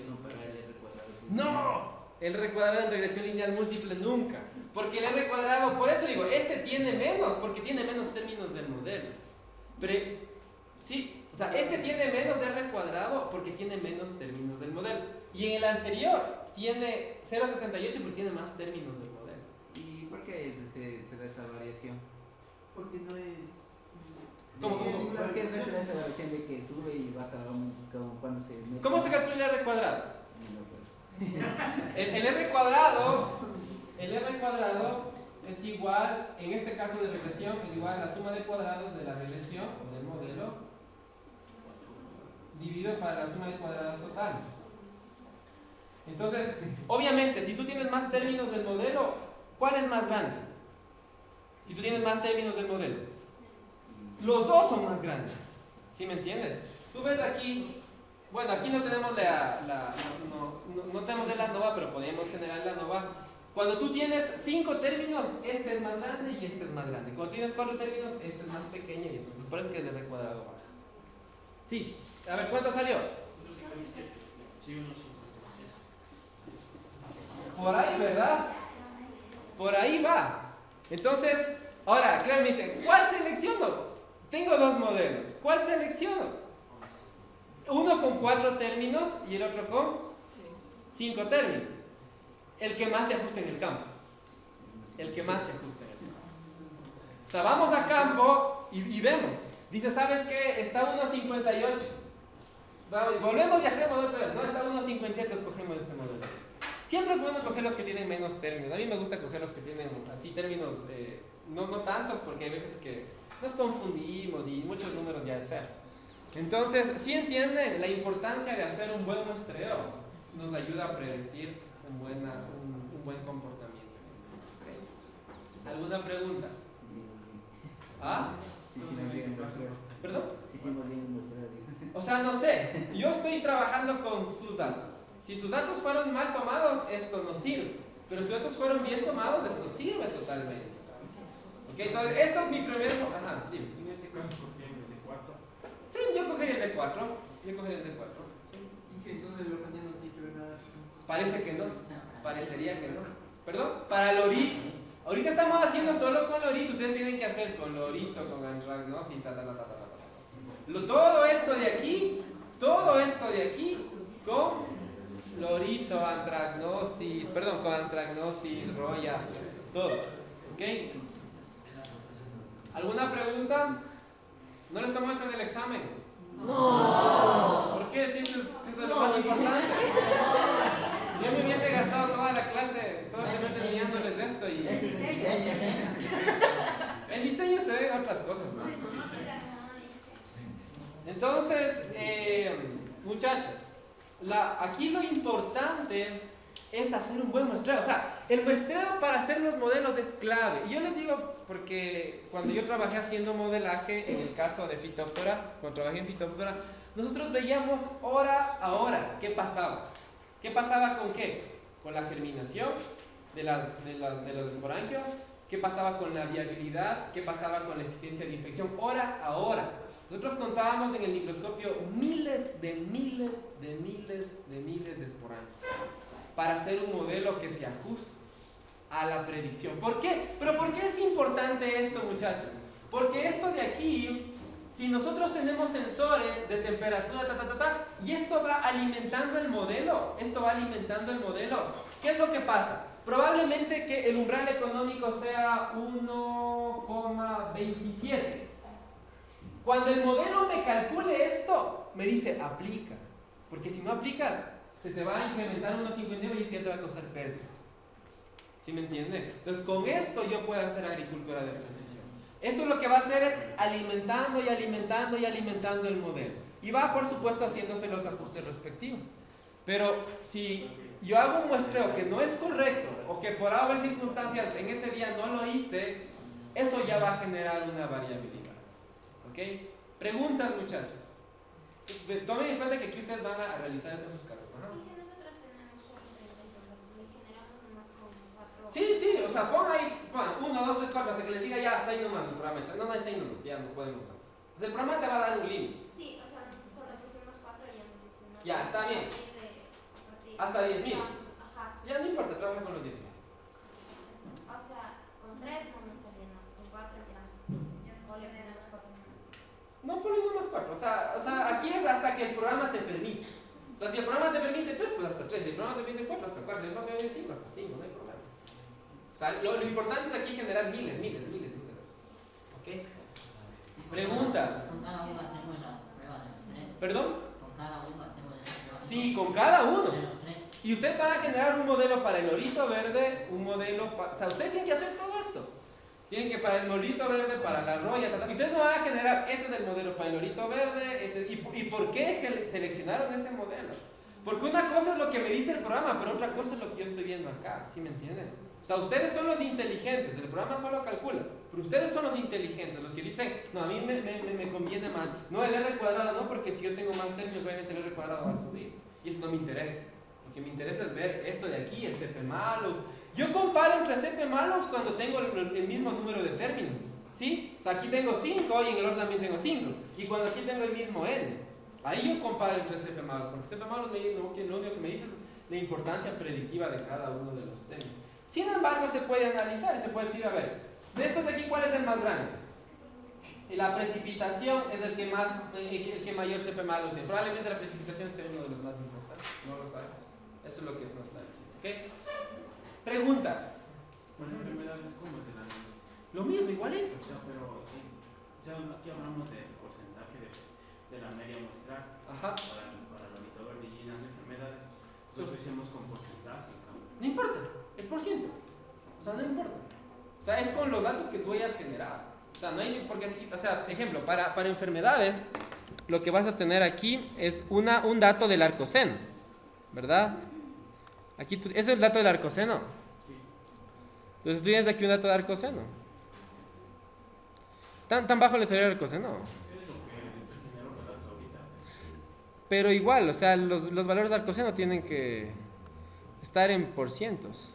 comparar el R cuadrado. ¡No! El R cuadrado en regresión lineal múltiple nunca. Porque el R cuadrado, por eso digo, este tiene menos, porque tiene menos términos del modelo. Pero, sí, o sea, este tiene menos R cuadrado porque tiene menos términos del modelo. Y en el anterior tiene 0,68 porque tiene más términos del modelo. ¿Y por qué se da esa variación? Porque no es. ¿Cómo? ¿Por qué se da esa variación de que sube y baja como cuando se mete? ¿Cómo se calcula el R cuadrado? No, El R cuadrado es igual, en este caso de regresión, es igual a la suma de cuadrados de la regresión o del modelo dividido para la suma de cuadrados totales. Entonces, obviamente, si tú tienes más términos del modelo, ¿cuál es más grande? Si tú tienes más términos del modelo, los dos son más grandes. ¿Sí me entiendes? Tú ves aquí, bueno, aquí no tenemos no tenemos el ANOVA, pero podemos generar el ANOVA. Cuando tú tienes 5 términos, este es más grande y este es más grande. Cuando tienes 4 términos, este es más pequeño y este. Entonces, por eso es que el R cuadrado baja. Sí. A ver, ¿cuánto salió? Por ahí, ¿verdad? Por ahí va. Entonces, ahora, claro, me dice, ¿cuál selecciono? Tengo dos modelos. ¿Cuál selecciono? Uno con 4 términos y el otro con 5 términos. El que más se ajusta en el campo. El que más se ajusta en el campo. O sea, vamos a campo y vemos. Dice, ¿sabes qué? Está 1.58. Volvemos y hacemos otra vez. No, está 1.57, escogemos este modelo. Siempre es bueno coger los que tienen menos términos. A mí me gusta coger los que tienen así términos, no tantos, porque hay veces que nos confundimos y muchos números ya es feo. Entonces, si entienden la importancia de hacer un buen muestreo, nos ayuda a predecir un buen comportamiento en este caso. ¿Okay? ¿Alguna pregunta? ¿Ah? Sí, muy bien mostrado. ¿Perdón? Sí, muy bien mostrado. O sea, no sé, yo estoy trabajando con sus datos. Si sus datos fueron mal tomados, esto no sirve. Pero si sus datos fueron bien tomados, esto sirve totalmente. ¿Ok? Entonces, esto es mi primer... Ajá, dime. En este caso, ¿cogerían el de 4? Sí, yo cogería el de 4. Yo cogería el de 4. Sí. Y que entonces el Leofanía no tiene que ver nada con... Parece que no. Parecería que no. ¿Perdón? Para lorito. Ahorita estamos haciendo solo con lorito. Ustedes tienen que hacer con lorito, con antragnosis, todo esto de aquí, con lorito, antragnosis, perdón, con antragnosis, roya, todo. ¿Ok? ¿Alguna pregunta? ¿No les tomó esto en el examen? No. ¿Por qué? Si eso es lo más importante. Yo me hubiese gastado toda la clase, todo el semestre enseñándoles esto y... En diseño se ven otras cosas más. Entonces, muchachos, aquí lo importante es hacer un buen muestreo. O sea, el muestreo para hacer los modelos es clave. Y yo les digo, porque cuando yo trabajé haciendo modelaje, en el caso de Phytophthora, cuando trabajé en Phytophthora, nosotros veíamos hora a hora qué pasaba. ¿Qué pasaba con qué? Con la germinación de los esporangios. ¿Qué pasaba con la viabilidad? ¿Qué pasaba con la eficiencia de infección? Hora a hora. Nosotros contábamos en el microscopio miles de esporangios para hacer un modelo que se ajuste a la predicción. ¿Por qué? ¿Pero por qué es importante esto, muchachos? Porque esto de aquí, si nosotros tenemos sensores de temperatura, y esto va alimentando el modelo, ¿qué es lo que pasa? Probablemente que el umbral económico sea 1,27. Cuando el modelo me calcule esto, me dice aplica. Porque si no aplicas, se te va a incrementar unos 59 y ya te va a causar pérdidas. ¿Sí me entienden? Entonces, con esto yo puedo hacer agricultura de precisión. Esto lo que va a hacer es alimentando el modelo. Y va, por supuesto, haciéndose los ajustes respectivos. Pero si yo hago un muestreo que no es correcto o que por algunas circunstancias en ese día no lo hice, eso ya va a generar una variabilidad. ¿Ok? Preguntas, muchachos. Tomen en cuenta que aquí ustedes van a realizar estos sus cargos. Y que nosotros tenemos solo 32, y generamos nomás con 4. Sí, o sea, pon ahí 1, 2, 3, 4, hasta que les diga ya, hasta ahí nomás el programa. No, está ahí nomás, ya no podemos más. O sea, el programa te va a dar un límite. Sí, o sea, cuando pusimos 4 ya nos dicen. No, Ya, está bien. Hasta 10.000. Ajá. Ya no importa, trabaja con los 10.000. O sea, con 3 no me salía nada, con 4 ya no sé. O le ponemos 4 más. No, ponle uno más 4. O sea, aquí es hasta que el programa te permite. O sea, si el programa te permite 3, pues hasta 3. Si el programa te permite 4, hasta 4. Si el programa te permite 5, hasta 5, no hay problema. O sea, lo importante es aquí generar miles de eso. ¿Ok? Preguntas. Con cada uno hacemos la prueba de los 3. ¿Perdón? Con cada uno hacemos la prueba. Sí, con cada uno. De los 3. Y ustedes van a generar un modelo para el lorito verde, un modelo o sea, ustedes tienen que hacer todo esto. Tienen que para el lorito verde, para la roya, y ustedes no van a generar, este es el modelo para el lorito verde, ¿y por qué seleccionaron ese modelo? Porque una cosa es lo que me dice el programa, pero otra cosa es lo que yo estoy viendo acá, ¿sí me entienden? O sea, ustedes son los inteligentes, el programa solo calcula, pero ustedes son los inteligentes, los que dicen, no, a mí me conviene más, no el R cuadrado, no, porque si yo tengo más términos, obviamente el R cuadrado va a subir, y eso no me interesa. Lo que me interesa es ver esto de aquí, el CP malus. Yo comparo entre CP malus cuando tengo el mismo número de términos, ¿sí? O sea, aquí tengo 5 y en el otro también tengo 5, y cuando aquí tengo el mismo N, ahí yo comparo entre CP malus, porque CP malus lo único que me dice es la importancia predictiva de cada uno de los términos. Sin embargo, se puede analizar y se puede decir, a ver, de estos de aquí, ¿cuál es el más grande? La precipitación es el que mayor CP malus tiene. Probablemente la precipitación sea uno de los más importantes, no lo sabemos. Eso es lo que nos está diciendo, ¿ok? Preguntas. Con enfermedades, ¿cómo es el análisis? Lo mismo, igualito. O sea, pero aquí hablamos del porcentaje de la media muestral. Ajá. Para la verde y las enfermedades. Nosotros hicimos con porcentaje. No importa, es por ciento. O sea, no importa. O sea, es con los datos que tú hayas generado. O sea, no hay, porque aquí, o sea, ejemplo, para enfermedades, lo que vas a tener aquí es un dato del arcoceno, ¿verdad? Aquí ese es el dato del arcoceno. Entonces tú tienes aquí un dato de arcoceno. ¿Tan bajo le salió el arcoceno? pero igual, o sea, los valores de arcoseno tienen que estar en porcientos.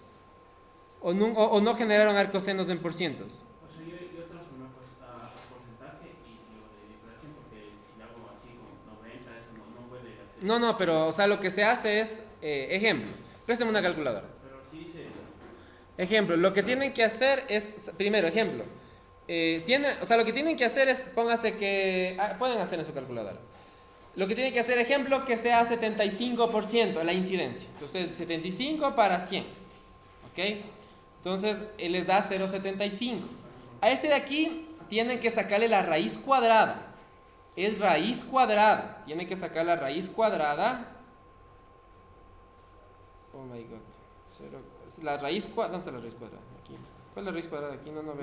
O no generaron arcosenos en porcientos. O sea, yo transformé pues, a porcentaje y lo de diferenciación porque si lo hago así con 90, eso no puede hacer. No, pero, o sea, lo que se hace es, ejemplo, préstame una calculadora. Pero sí dice. Ejemplo, lo que tienen que hacer es, primero, ejemplo, o sea, lo que tienen que hacer es, póngase que, pueden hacer en su calculadora. Lo que tienen que hacer, ejemplo, que sea 75% la incidencia. Entonces, 75 para 100. ¿Ok? Entonces, él les da 0,75. A este de aquí tienen que sacarle la raíz cuadrada. Es raíz cuadrada. Tienen que sacar la raíz cuadrada. Oh my god. La raíz cuadrada. ¿Dónde está la raíz cuadrada? Aquí. ¿Cuál es la raíz cuadrada? Aquí no veo.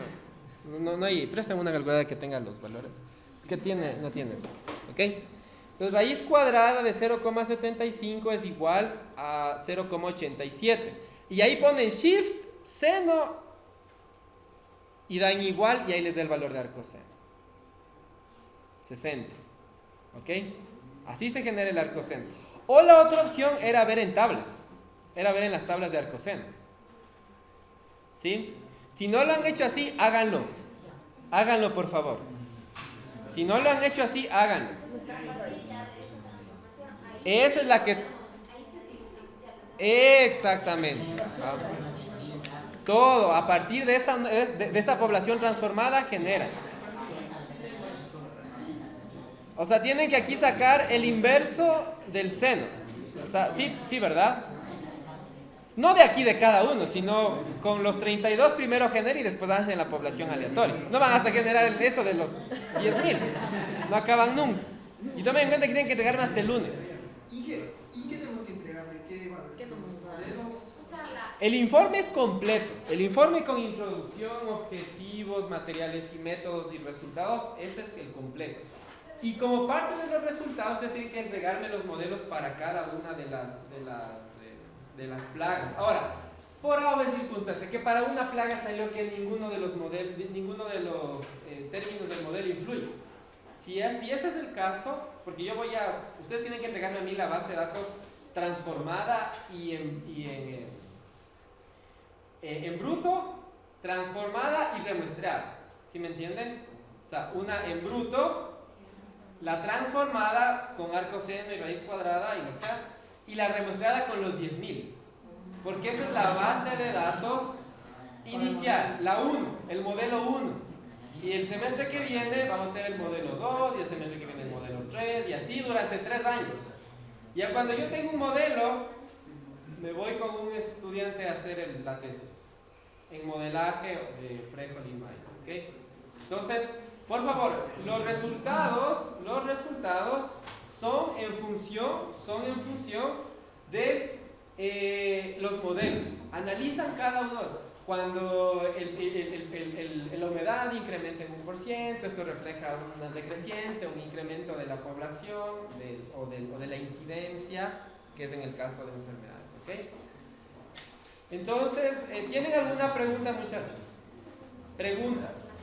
No hay. Préstame una calculadora que tenga los valores. Es que no tienes. ¿Ok? Entonces, raíz cuadrada de 0,75 es igual a 0,87. Y ahí ponen shift, seno, y dan igual, y ahí les da el valor de arcoseno. 60. ¿Ok? Así se genera el arcoseno. O la otra opción era ver en tablas. Era ver en las tablas de arcoseno. ¿Sí? Si no lo han hecho así, háganlo. Háganlo, por favor. Si no lo han hecho así, háganlo. Esa es la que... Exactamente. Todo, a partir de esa población transformada, genera. O sea, tienen que aquí sacar el inverso del seno. O sea, sí, ¿verdad? No de aquí de cada uno, sino con los 32 primero genera y después hacen la población aleatoria. No van a generar esto de los 10.000. No acaban nunca. Y tomen en cuenta que tienen que entregarme hasta el lunes. ¿Y qué tenemos que entregarle? ¿Qué modelos? El informe es completo. El informe con introducción, objetivos, materiales y métodos y resultados, ese es el completo. Y como parte de los resultados, ustedes tienen que entregarme los modelos para cada una de las plagas. Ahora, por obvias circunstancias, que para una plaga salió que ninguno de los términos del modelo influye. Si ese es el caso, porque ustedes tienen que entregarme a mí la base de datos transformada y en bruto, transformada y remuestrada. ¿Sí me entienden? O sea, una en bruto, la transformada con arcoseno y raíz cuadrada y lo que sea, y la remuestrada con los 10.000. Porque esa es la base de datos inicial, la 1, el modelo 1. Y el semestre que viene vamos a hacer el modelo 2, y el semestre que viene el modelo 3, y así durante 3 años. Ya cuando yo tengo un modelo, me voy con un estudiante a hacer la tesis en modelaje de Freiholz-Myers, ¿ok? Entonces, por favor, los resultados son en función de los modelos. Analizan cada uno de esos. Cuando la humedad incrementa en 1%, esto refleja un decreciente, un incremento de la población o de la incidencia, que es en el caso de enfermedades. ¿Ok? Entonces, ¿tienen alguna pregunta, muchachos? ¿Preguntas?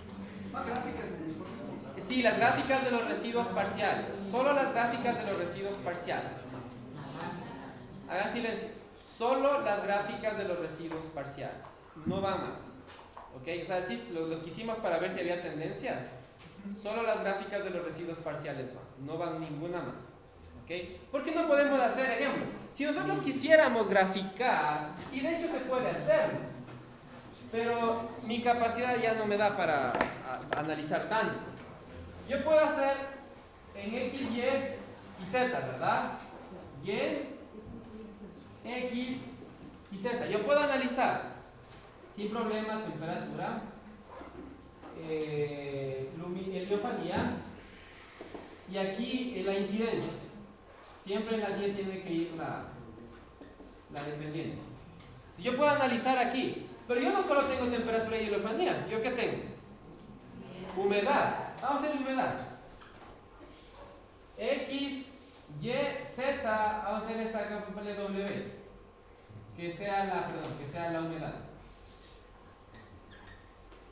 ¿Más gráficas en el informe? Sí, las gráficas de los residuos parciales. Solo las gráficas de los residuos parciales. Hagan silencio. Solo las gráficas de los residuos parciales. No va más. ¿Ok? O sea, sí, los que hicimos para ver si había tendencias. Solo las gráficas de los residuos parciales van. No van ninguna más. ¿Ok? ¿Por qué no podemos hacer ejemplo? Si nosotros quisiéramos graficar, y de hecho se puede hacer, pero mi capacidad ya no me da para analizar tanto. Yo puedo hacer en X, Y y Z, ¿verdad? Y, X y Z. Yo puedo analizar sin problema temperatura, heliofanía y aquí la incidencia. Siempre en la Y tiene que ir la dependiente. Yo puedo analizar aquí, pero yo no solo tengo temperatura y heliofanía. ¿Yo qué tengo? Humedad. Vamos a hacer humedad. X, Y, Z. Vamos a hacer esta acá, W. Que sea la humedad.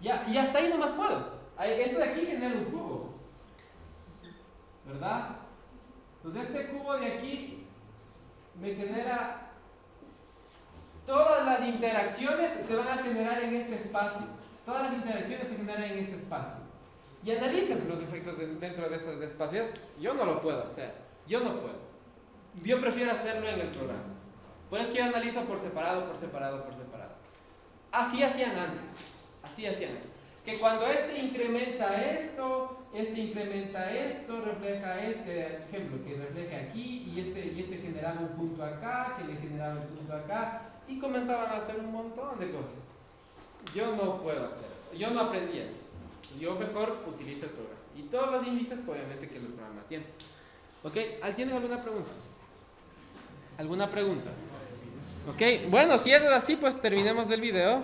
Ya, y hasta ahí nomás puedo. Esto de aquí genera un cubo, ¿verdad? Entonces este cubo de aquí me genera, todas las interacciones se van a generar en este espacio. Todas las interacciones se generan en este espacio. Y analicen los efectos dentro de esos espacios. Yo no lo puedo hacer. Yo no puedo. Yo prefiero hacerlo en el programa. Por eso es que yo analizo por separado, por separado, por separado. Así hacían antes. Así hacían antes. Que cuando este incrementa esto, refleja este ejemplo, que refleja aquí, y este generaba un punto acá, que le generaba un punto acá, y comenzaban a hacer un montón de cosas. Yo no puedo hacer eso. Yo no aprendí eso. Yo mejor utilizo el programa. Y todos los índices, obviamente, que el programa tiene. ¿Ok? ¿Tienen alguna pregunta? ¿Alguna pregunta? Ok, bueno, si es así, pues terminemos el video.